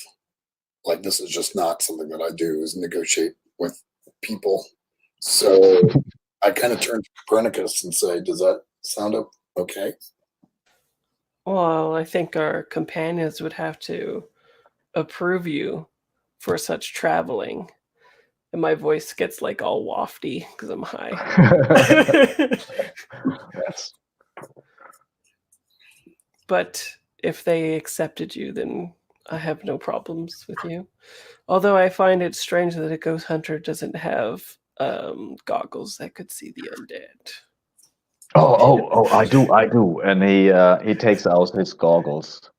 Like, this is just not something that I do, is negotiate with people. So I kind of turn to Copernicus and say, "Does that sound okay?" Well, I think our companions would have to approve you for such traveling. And my voice gets like all wafty because I'm high. That's But if they accepted you, then I have no problems with you. Although I find it strange that a ghost hunter doesn't have goggles that could see the undead. oh, I do. And he takes out his goggles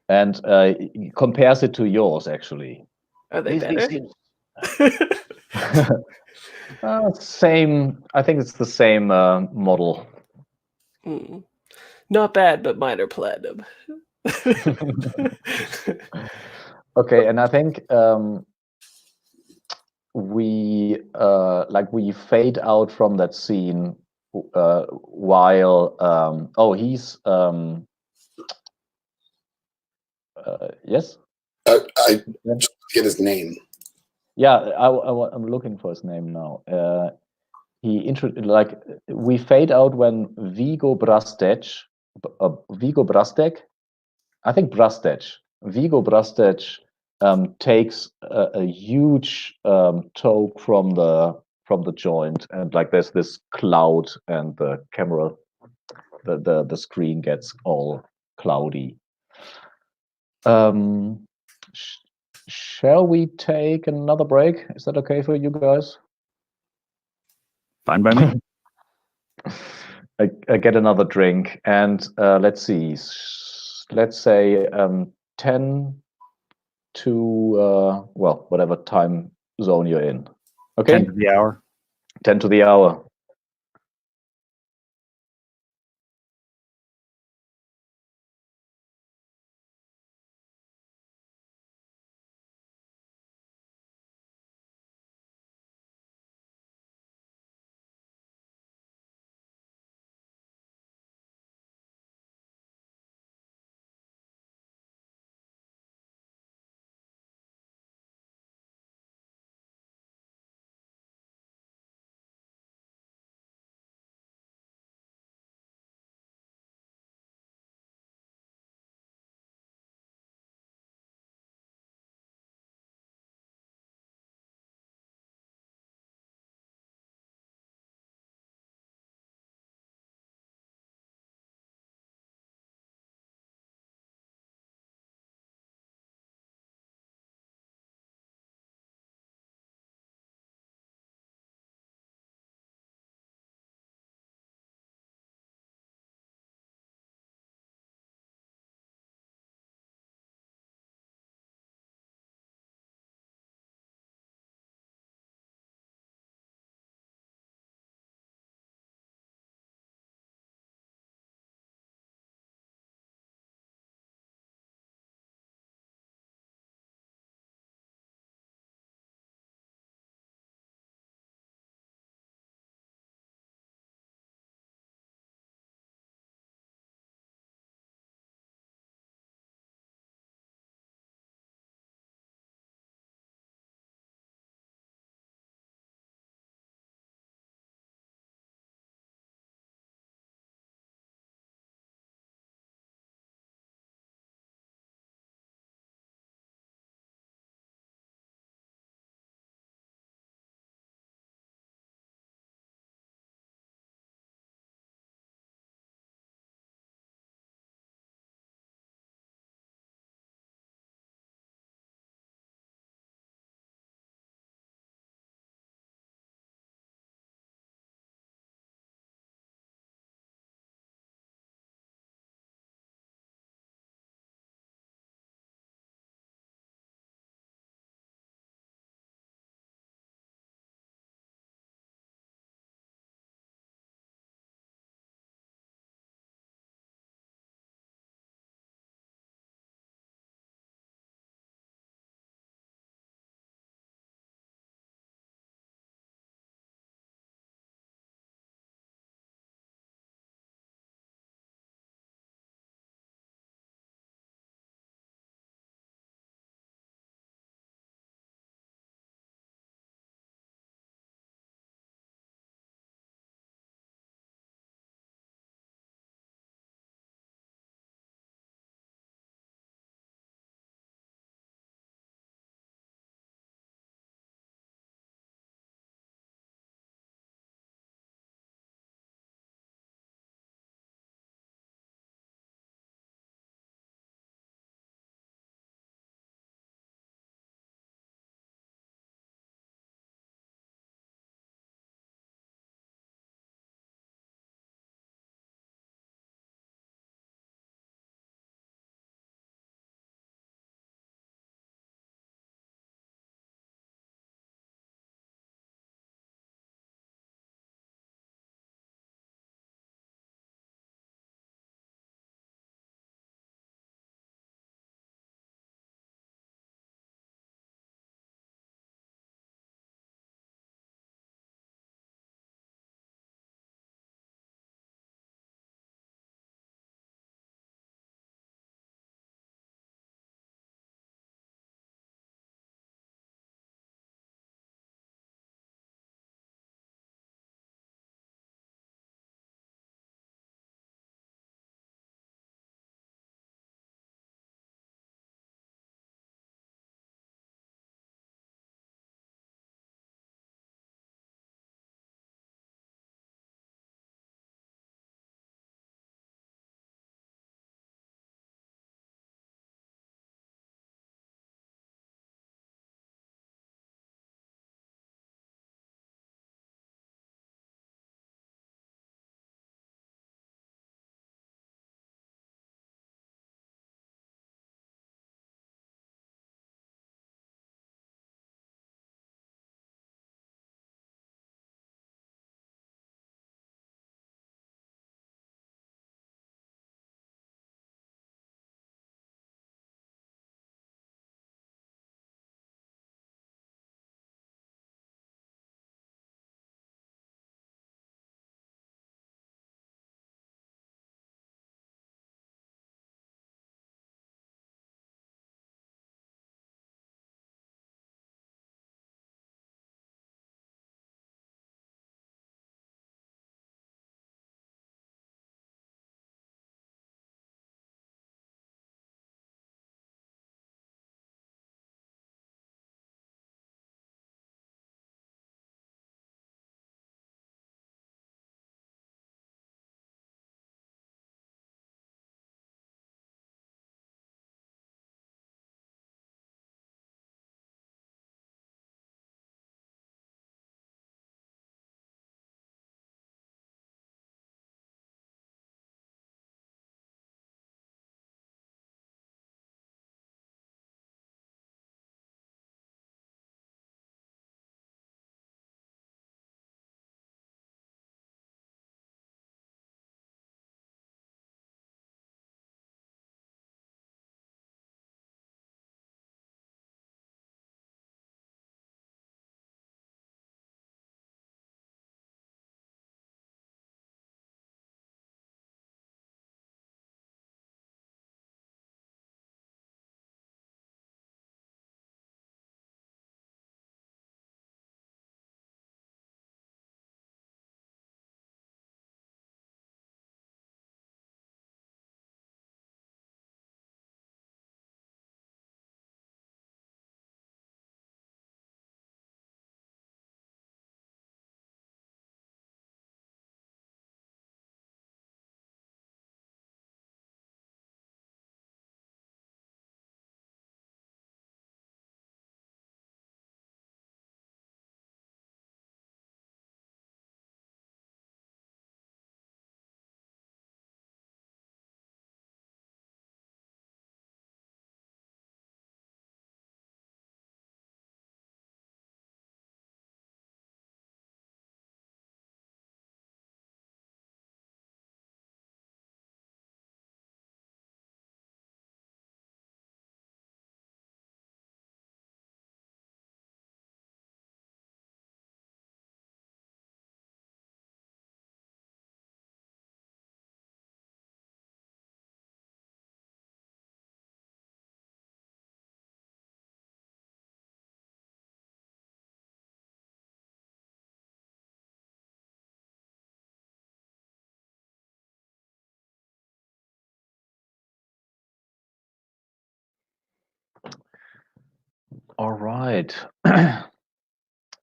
and he compares it to yours, actually. Are they These better? seem same. I think it's the same model. Hmm. Not bad, but mine are platinum. Okay, and I think we fade out from that scene while he's yes. I Yeah. just get his name. Yeah, I'm looking for his name now. Like, we fade out when Vigo Brastec, I think Brastec, Vigo Brastec takes a huge toke from the joint, and like there's this cloud, and the camera, the screen gets all cloudy. Um, sh- shall we take another break? Is that okay for you guys? Fine by me. I get another drink, and let's see. Let's say 10 to well, whatever time zone you're in. 10 Okay, to the hour. 10 to the hour. All right.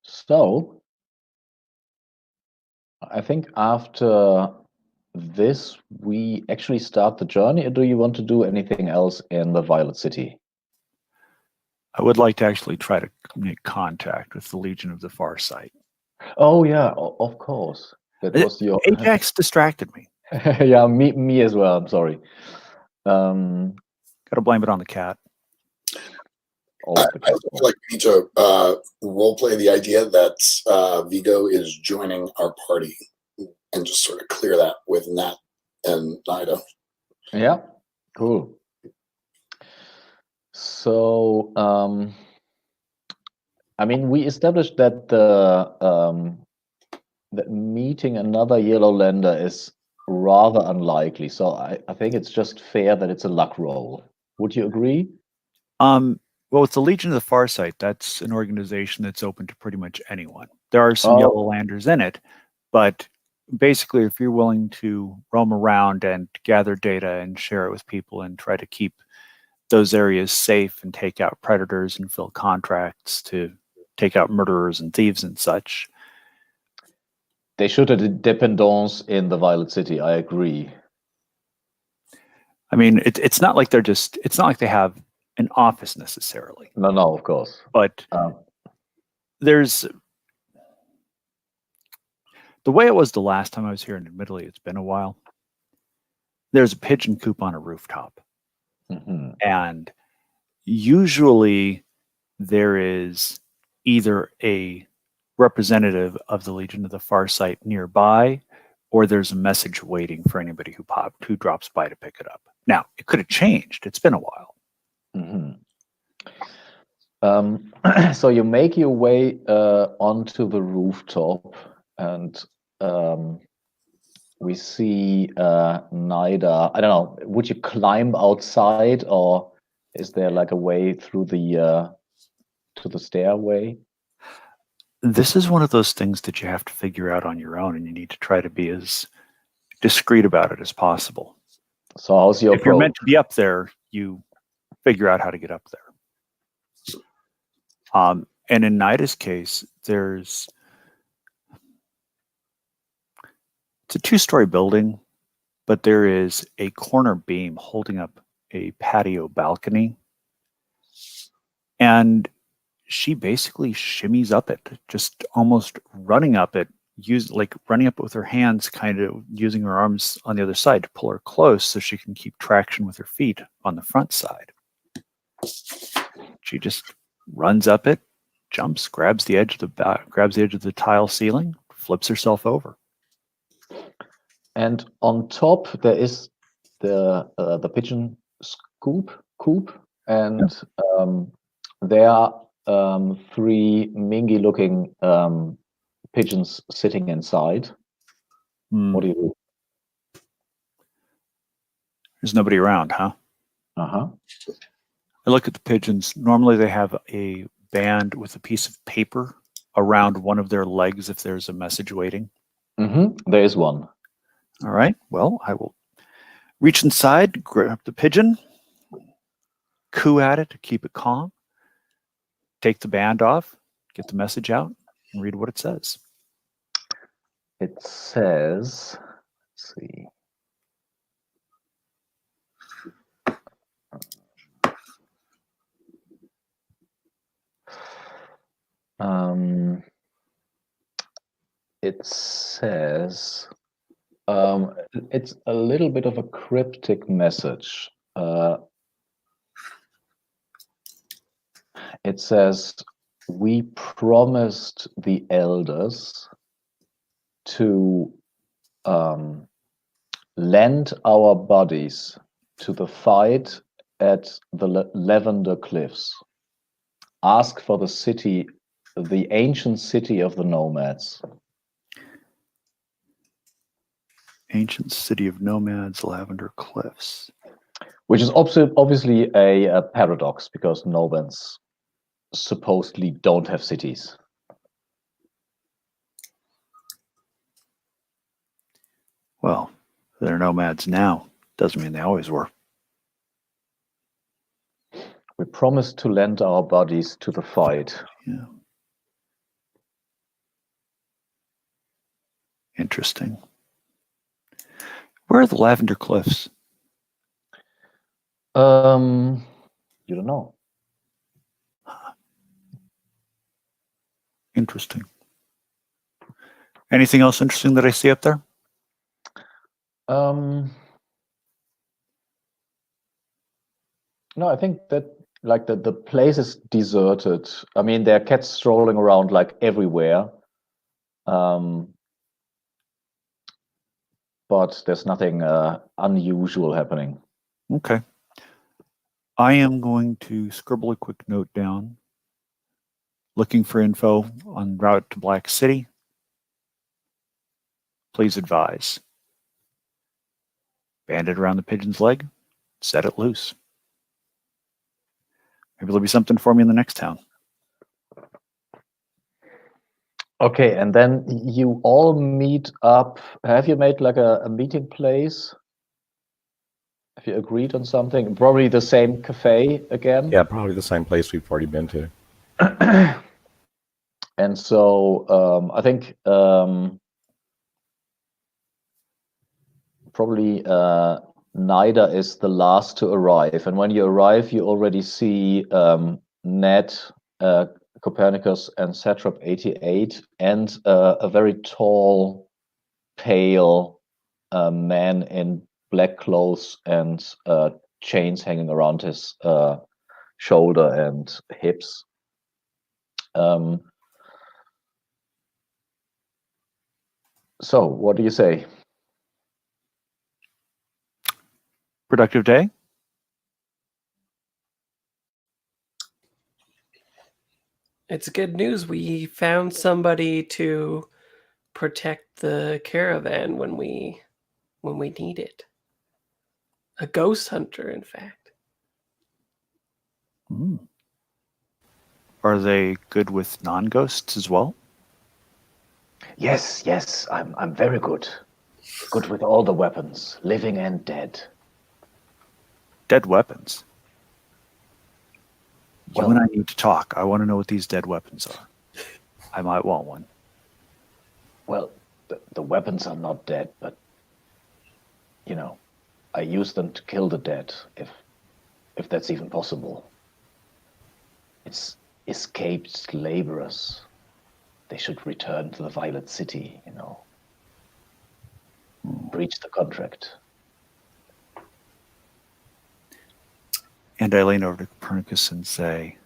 So, I think after this, we actually start the journey, or do you want to do anything else in the Violet City? I would like to actually try to make contact with the Legion of the Far Sight. Oh yeah, of course. That was your Ajax distracted me. yeah, me as well. I'm sorry. Um, Got to blame it on the cat. I always the also case. feel like we need to role play the idea that Vigo is joining our party and just sort of clear that with Nat and Nida. Yeah, cool. So, I mean, we established that that meeting another Yellow Lander is rather unlikely. So I think it's just fair that it's a luck roll. Would you agree? Well, it's the Legion of the Far Sight. That's an organization that's open to pretty much anyone. There are some Oh, Yellow Landers in it, but basically, if you're willing to roam around and gather data and share it with people and try to keep those areas safe and take out predators and fill contracts to take out murderers and thieves and such. they should have a dependance in the Violet City. I agree. I mean, it's not like it's not like they have an office necessarily, No, of course. but Um, there's the way it was the last time I was here, and admittedly, it's been a while. There's a pigeon coop on a rooftop. mhm. And usually there is either a representative of the Legion of the Far Sight nearby, or there's a message waiting for anybody who drops by to pick it up. Now, it could have changed. It's been a while. Mhm. So you make your way onto the rooftop, and we see Nida. I don't know. Would you climb outside, or is there like a way through the to the stairway? This is one of those things that you have to figure out on your own, and you need to try to be as discreet about it as possible. So how's your If you're meant approach? to be up there, you figure out how to get up there. And in Nida's case, it's a two-story building, but there is a corner beam holding up a patio balcony. And she basically shimmies up it, just almost running up it, running up with her hands, kind of using her arms on the other side to pull her close so she can keep traction with her feet on the front side. She just runs up it, jumps, grabs the edge of the tile ceiling, flips herself over. And on top there is the pigeon coop, and there are three mingy-looking pigeons sitting inside. What do you do? There's nobody around, huh? Uh-huh. I look at the pigeons. Normally they have a band with a piece of paper around one of their legs if there's a message waiting. There is one. All right. Well, I will reach inside, grab the pigeon, coo at it to keep it calm, take the band off, get the message out, and read what it says. It says, let's see. It says it's a little bit of a cryptic message. It says, "We promised the elders to lend our bodies to the fight at the Lavender Cliffs. Ask for the city, the ancient city of the nomads." Ancient city of nomads, Lavender Cliffs. Which is obviously a paradox, because nomads supposedly don't have cities. Well, they're nomads now. Doesn't mean they always were. We promised to lend our bodies to the fight. Yeah. Interesting. Where are the Lavender Cliffs? You don't know. Interesting. Anything else interesting that I see up there? No, I think that like the place is deserted. I mean, there are cats strolling around like everywhere. But there's nothing unusual happening. Okay. I am going to scribble a quick note down. Looking for info on route to Black City. Please advise. Bandit around the pigeon's leg. Set it loose. Maybe there'll be something for me in the next town. Okay, and then you all meet up. Have you made like a meeting place? Have you agreed on something? Probably the same cafe again? Yeah, probably the same place we've already been to. And so I think probably Nida is the last to arrive. And when you arrive, you already see Ned, Copernicus, and Satrap 88, and a very tall, pale man in black clothes and chains hanging around his shoulder and hips. So, what do you say? Productive day? It's good news. We found somebody to protect the caravan when we need it. A ghost hunter, in fact. Mm. Are they good with non-ghosts as well? Yes, I'm very good. Good with all the weapons, living and dead. Dead weapons? You Well, and I need to talk. I want to know what these dead weapons are. I might want one. well, the weapons are not dead, but you know, I use them to kill the dead, if that's even possible. It's escaped laborers. They should return to the Violet City, you know. Breach the contract. And I lean over to Copernicus and say,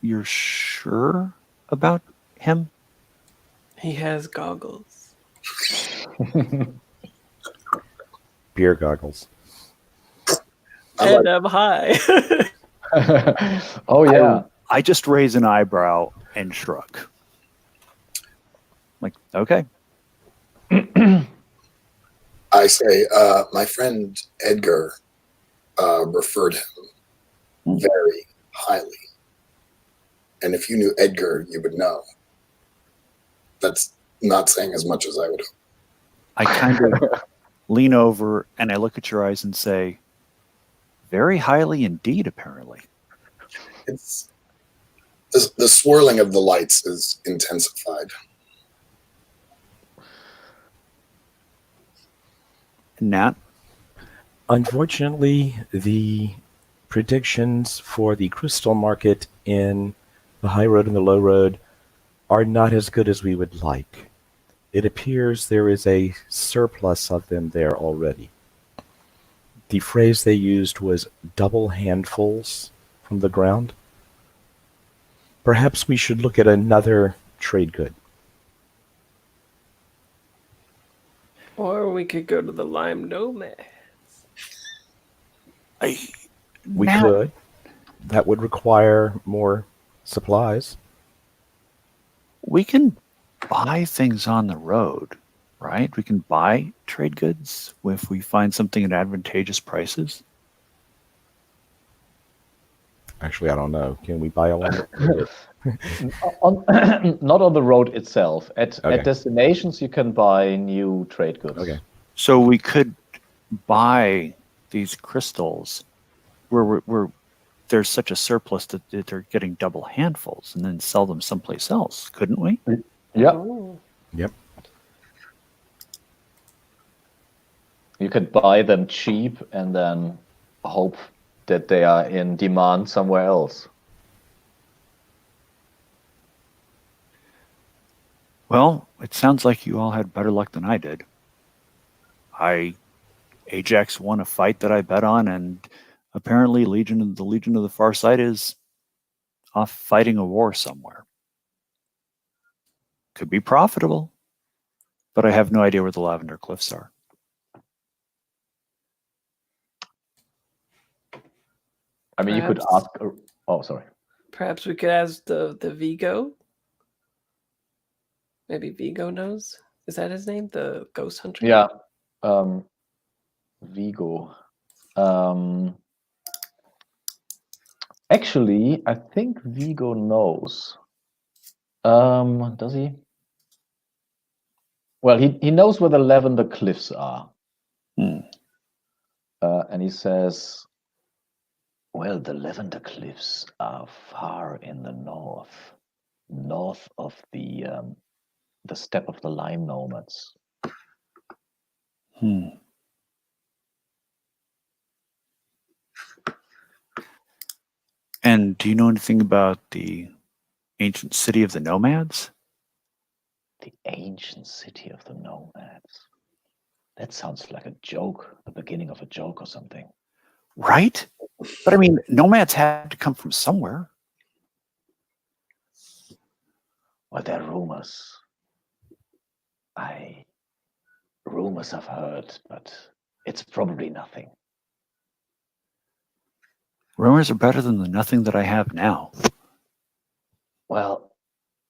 you're sure about him? He has goggles. Beer goggles. And I'm high. Oh yeah. I just raise an eyebrow and shrug. Like, okay. I say, my friend Edgar referred him very highly. And if you knew Edgar, you would know. That's not saying as much as I would hope. I kind of lean over and I look at your eyes and say, very highly indeed, apparently. It's the swirling of the lights is intensified. Nat? Unfortunately, the predictions for the crystal market in the high road and the low road are not as good as we would like. It appears there is a surplus of them there already. The phrase they used was double handfuls from the ground. Perhaps we should look at another trade good. Or we could go to the Lime Nomads. We could. That would require more supplies. We can buy things on the road, right? We can buy trade goods if we find something at advantageous prices. Actually, I don't know. Can we buy along? Not on the road itself. At Okay. destinations, you can buy new trade goods. Okay. So we could buy these crystals where there's such a surplus that they're getting double handfuls and then sell them someplace else, couldn't we? Yeah, Ooh. Yep. you could buy them cheap and then hope that they are in demand somewhere else. Well, it sounds like you all had better luck than I did. Ajax won a fight that I bet on, and apparently the Legion of the Far Side is off fighting a war somewhere. Could be profitable, but I have no idea where the Lavender Cliffs are. I mean, you could Perhaps- ask. Oh, sorry. Perhaps we could ask the Vigo. Maybe Vigo knows. Is that his name? The ghost hunter? Yeah, Vigo. Actually, I think Vigo knows. Does he? Well, he knows where the Lavender Cliffs are. And he says, well, the Lavender Cliffs are far in the north of the steppe of the Lime Nomads. And do you know anything about the ancient city of the Nomads? The ancient city of the Nomads. That sounds like a joke, the beginning of a joke or something. Right? But I mean, Nomads had to come from somewhere. Well, there are rumors. Rumors I've heard, but it's probably nothing. Rumors are better than the nothing that I have now. Well,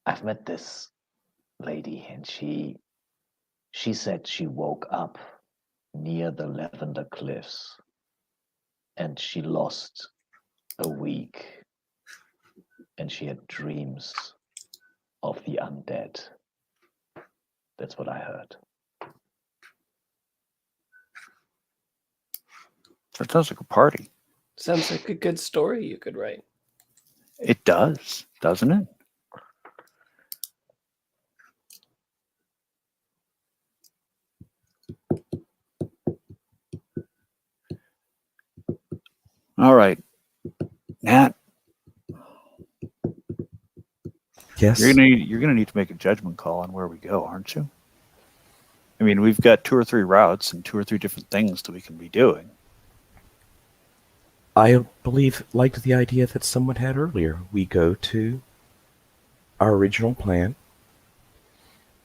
I've met this lady, and she said she woke up near the Lavender Cliffs, and she lost a week, and she had dreams of the undead. That's what I heard. That sounds like a party. Sounds like a good story you could write. It does, doesn't it? All right, Nat, Yes. you're gonna need to make a judgment call on where we go, aren't you? I mean, we've got 2 or 3 routes and 2 or 3 different things that we can be doing. I liked the idea that someone had earlier. We go to our original plan,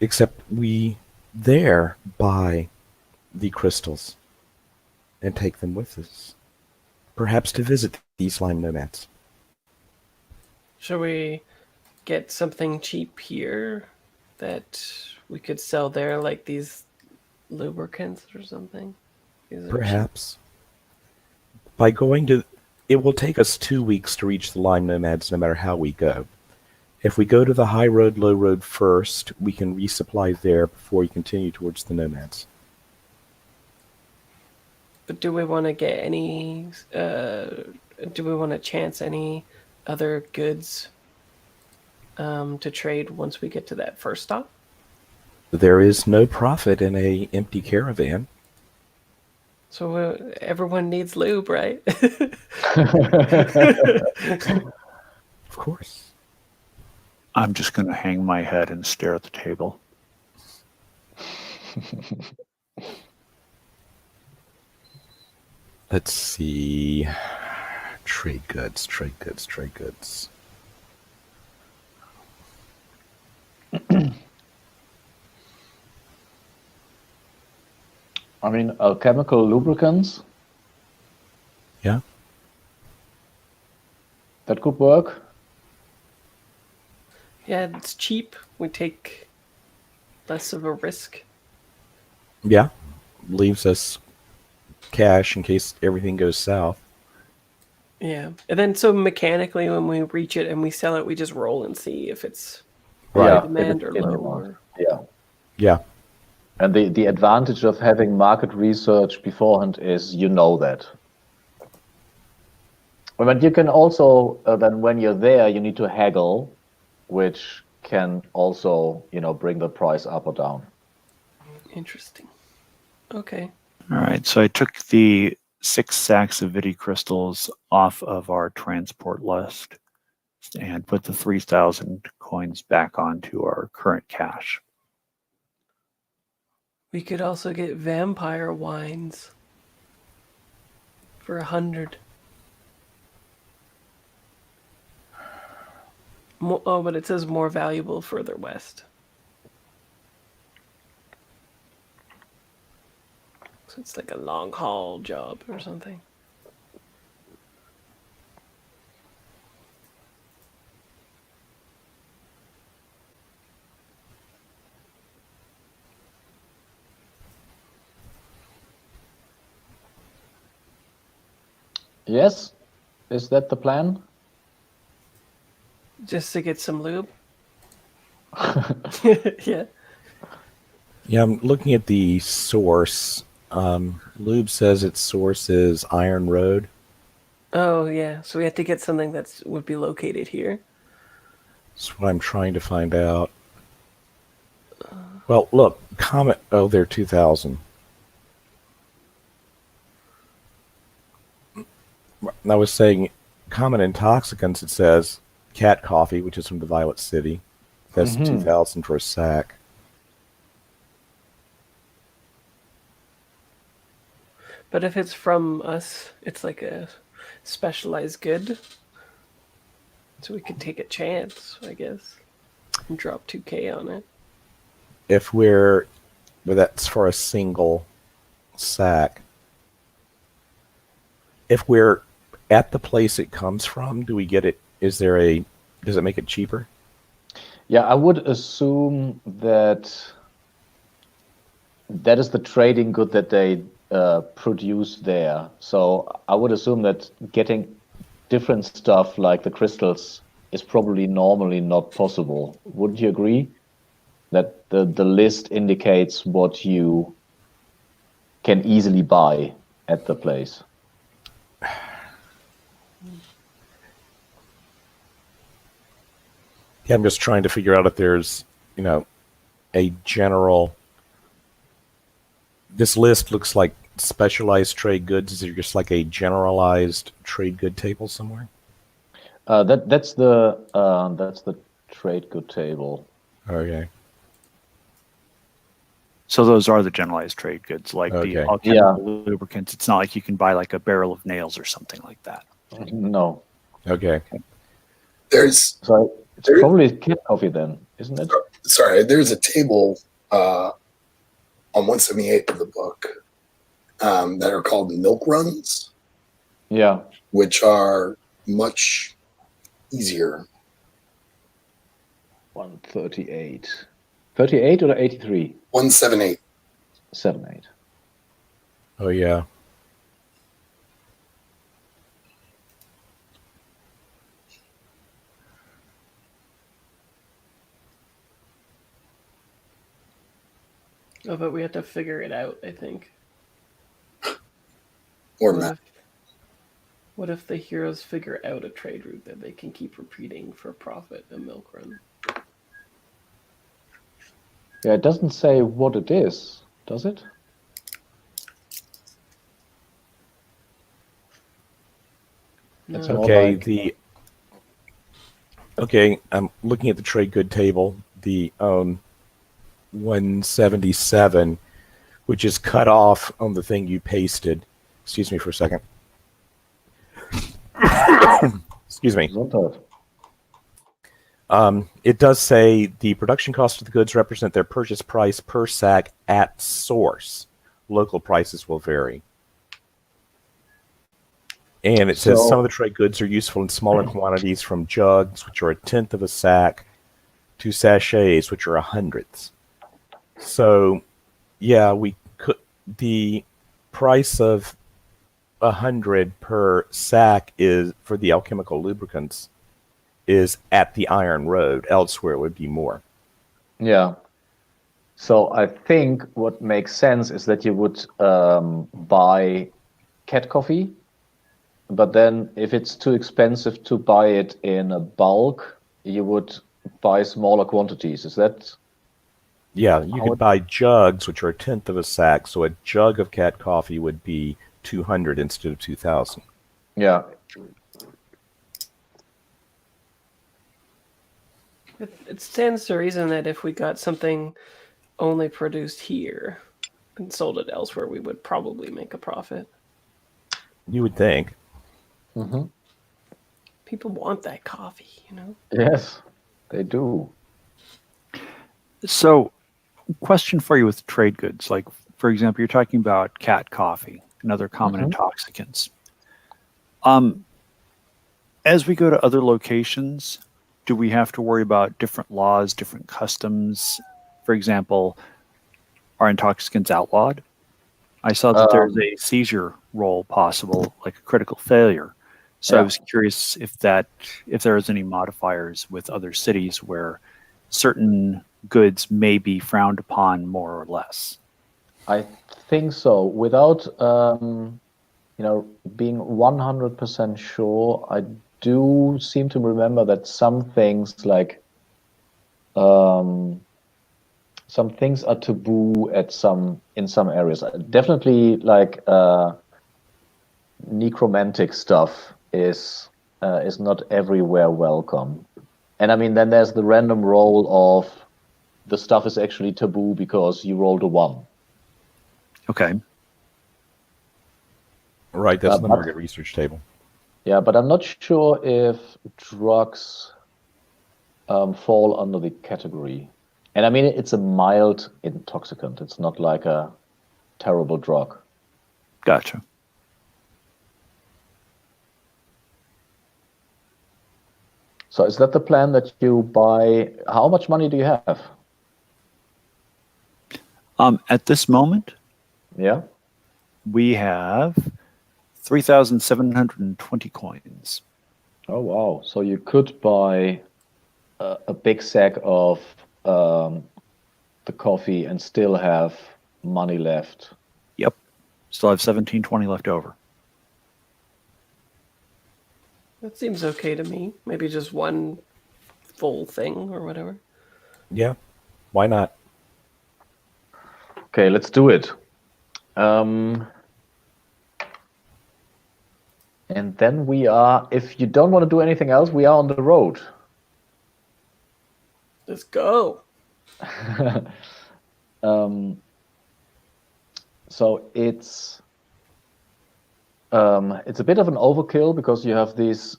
except we there buy the crystals and take them with us, perhaps to visit these Lime Nomads. Should we get something cheap here that we could sell there, like these lubricants or something? These are cheap. Perhaps. By going to... It will take us 2 weeks to reach the Lime Nomads no matter how we go. If we go to the high road, low road first, we can resupply there before we continue towards the Nomads. But do we want to get any? Do we want to chance any other goods to trade once we get to that first stop? There is no profit in a empty caravan. So everyone needs lube, right? Of course. I'm just gonna hang my head and stare at the table. Let's see. Trade goods, trade goods, trade goods. I mean, chemical lubricants. Yeah. That could work. Yeah, it's cheap. We take less of a risk. Yeah. Leaves us cash in case everything goes south. Yeah. And then so mechanically when we reach it and we sell it, we just roll and see if it's Right. high demand or If it's in low. demand. Or... Yeah. Yeah. And the advantage of having market research beforehand is you know that. But you can also, then when you're there, you need to haggle, which can also, bring the price up or down. Interesting. Okay. All right, so I took the 6 sacks of Vidi crystals off of our transport list and put the 3,000 coins back onto our current cash. We could also get vampire wines for 100. Oh, but it says more valuable further west. So it's like a long haul job or something. Yes? Is that the plan? Just to get some lube? Yeah. Yeah, I'm looking at the source. Lube says its source is Iron Road. Oh, yeah. So we have to get something that would be located here. That's what I'm trying to find out. Well, look, Comet. Oh, they're 2,000. I was saying, Common Intoxicants, it says Cat Coffee, which is from the Violet City. That's 2,000 for a sack. But if it's from us, it's like a specialized good. So we could take a chance, I guess, and drop 2K on it. But that's for a single sack. If we're at the place it comes from, do we get it? Does it make it cheaper? Yeah, I would assume that is the trading good that they produce there. So I would assume that getting different stuff like the crystals is probably normally not possible. Wouldn't you agree? That the list indicates what you can easily buy at the place. Yeah, I'm just trying to figure out if there's, a general. This list looks like specialized trade goods. Is there just like a generalized trade good table somewhere? That's the trade good table. Okay. So those are the generalized trade goods, like Okay. the alchemical lubricants. It's not like you can buy like a barrel of nails or something like that. No. Okay. There's So it's probably cat coffee then, isn't it? sorry, there's a table on 178 of the book that are called milk runs, Yeah. which are much easier. 138. 38 or 83? 178. 78. Oh yeah. Oh, but we have to figure it out, I think. Or What math. if, what if the heroes figure out a trade route that they can keep repeating for profit a milk run? Yeah, it doesn't say what it is, does it? It's No. more Okay. like I'm looking at the trade good table. The 177, which is cut off on the thing you pasted. Excuse me for a second. Excuse me. Gesundheit. It does say the production cost of the goods represent their purchase price per sack at source. Local prices will vary. And it says some of the trade goods are useful in smaller quantities, from jugs, which are 1/10 of a sack, to sachets, which are 100ths. So, yeah, the price of 100 per sack is for the alchemical lubricants is at the Iron Road. Elsewhere it would be more. Yeah. So I think what makes sense is that you would buy cat coffee, but then if it's too expensive to buy it in a bulk, you would buy smaller quantities. Is that Yeah, you how could it? buy jugs, which are a tenth of a sack. So a jug of cat coffee would be 200 instead of 2,000. Yeah. It stands to reason that if we got something only produced here and sold it elsewhere, we would probably make a profit. You would think. Hmm. People want that coffee, you know? Yes, they do. So, question for you with trade goods. Like, for example, you're talking about cat coffee and other common Hmm. intoxicants. Um, as we go to other locations, do we have to worry about different laws, different customs? For example, are intoxicants outlawed? I saw that there's Um, a seizure role possible, like a critical failure. So I yeah, was curious if there is any modifiers with other cities where certain goods may be frowned upon more or less. I think so. Without being 100% sure, I do seem to remember that um, some things are taboo in some areas. Definitely, like necromantic stuff is not everywhere welcome. And I mean, then there's the random roll of the stuff is actually taboo because you rolled a one. Okay. Right, that's on the But market research table. yeah, but I'm not sure if drugs fall under the category. And I mean, it's a mild intoxicant. It's not like a terrible drug. Gotcha. So is that the plan that you buy? How much money do you have? At this moment, Yeah. we have 3,720 coins. Oh, wow. So you could buy a big sack of um, the coffee and still have money left. Yep. Still have 1720 left over. That seems okay to me. Maybe just one full thing or whatever. Yeah, why not? Okay, let's do it. Um, and then if you don't want to do anything else, we are on the road. Let's go. um, so it's a bit of an overkill because you have these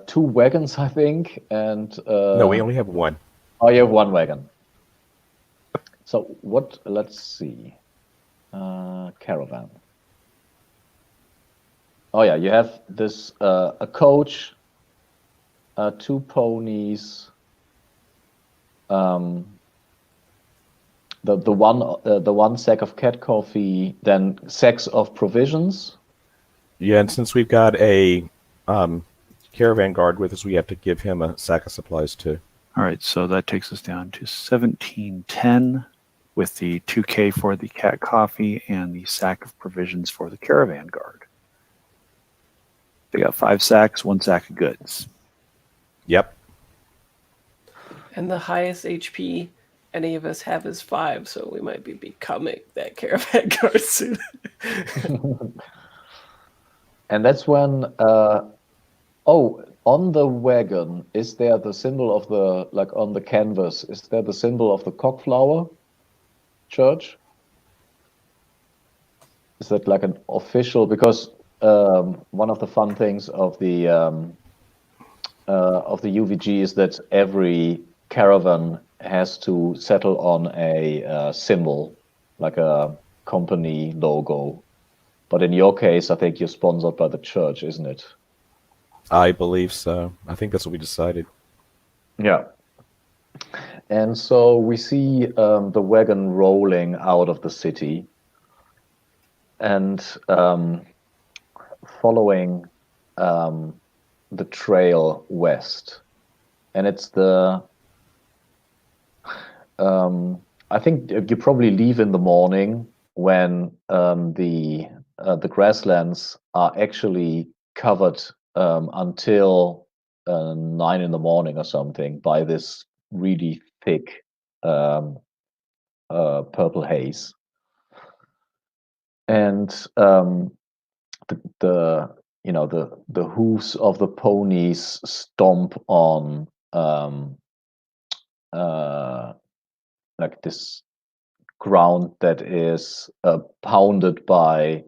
two wagons, I think, and No, we only have one. oh, you have one wagon. So let's see. Caravan. Oh yeah, you have this a coach, two ponies, um, the one sack of cat coffee, then sacks of provisions. Yeah, and since we've got a caravan guard with us, we have to give him a sack of supplies too. All right, so that takes us down to 1710 with the 2K for the cat coffee and the sack of provisions for the caravan guard. They got 5 sacks, 1 sack of goods. Yep. And the highest HP any of us have is 5, so we might be becoming that caravan guard soon. And that's when on the wagon, is there the symbol of like on the canvas, is there the symbol of the cockflower church? Is that like an official, because one of the fun things of the UVG is that every caravan has to settle on a symbol, like a company logo. But in your case, I think you're sponsored by the church, isn't it? I believe so. I think that's what we decided. Yeah. And so we see the wagon rolling out of the city and following the trail west. And it's the I think you probably leave in the morning when the grasslands are actually covered until 9 in the morning or something by this really thick purple haze. And the the hooves of the ponies stomp on like this ground that is pounded by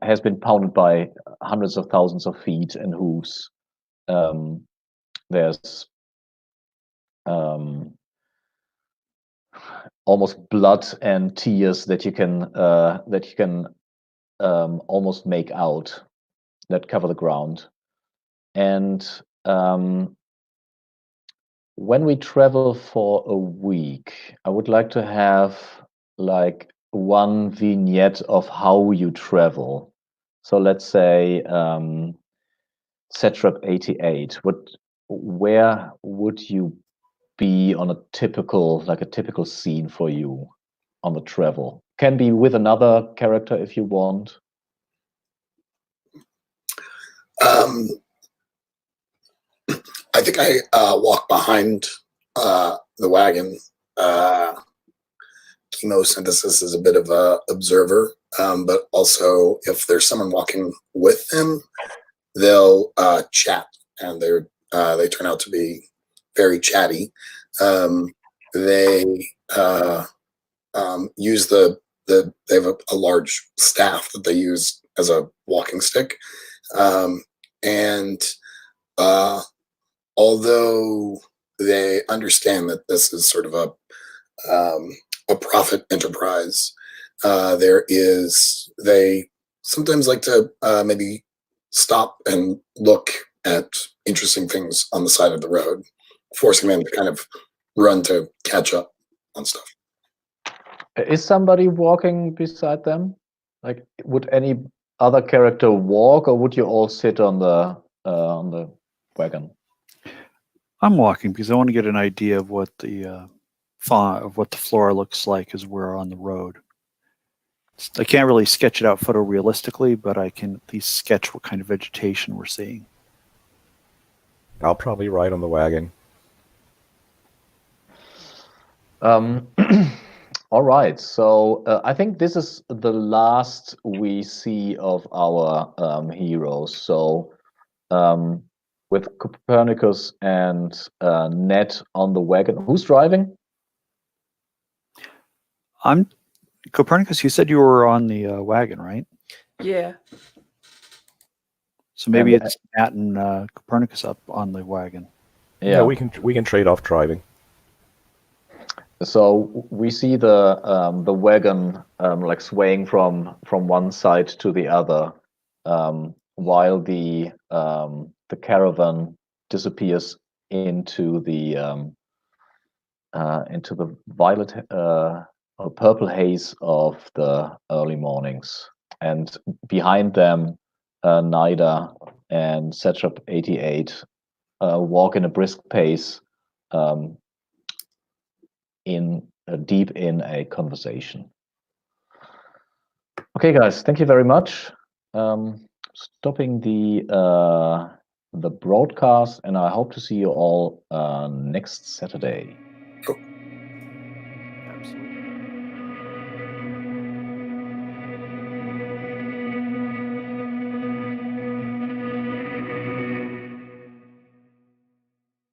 has been pounded by hundreds of thousands of feet and hooves. There's almost blood and tears that you can almost make out that cover the ground. And when we travel for a week, I would like to have like one vignette of how you travel. So let's say Satrap 88. Where would you be on a typical scene for you on the travel? Can be with another character if you want. I think I walk behind the wagon. Chemosynthesis is a bit of a observer, but also if there's someone walking with them, they'll chat, and they turn out to be very chatty. They use they have a large staff that they use as a walking stick, and although they understand that this is sort of a profit enterprise, they sometimes like to maybe stop and look at interesting things on the side of the road, forcing them to kind of run to catch up on stuff. Is somebody walking beside them? Like, would any other character walk, or would you all sit on the wagon? I'm walking because I want to get an idea of what the flora looks like as we're on the road. I can't really sketch it out photorealistically, but I can at least sketch what kind of vegetation we're seeing. I'll probably ride on the wagon. All right, so I think this is the last we see of our heroes. So with Copernicus and Ned on the wagon, who's driving? I'm Copernicus. You said you were on the wagon, right? Yeah. So maybe And, it's Matt and Copernicus up on the wagon. Yeah, we can trade off driving. So we see the wagon like swaying from one side to the other, while the caravan disappears into the violet or purple haze of the early mornings, and behind them, Nida and Satrap 88 walk in a brisk pace. Deep in a conversation. Okay, guys, thank you very much. Stopping the broadcast, and I hope to see you all next Saturday.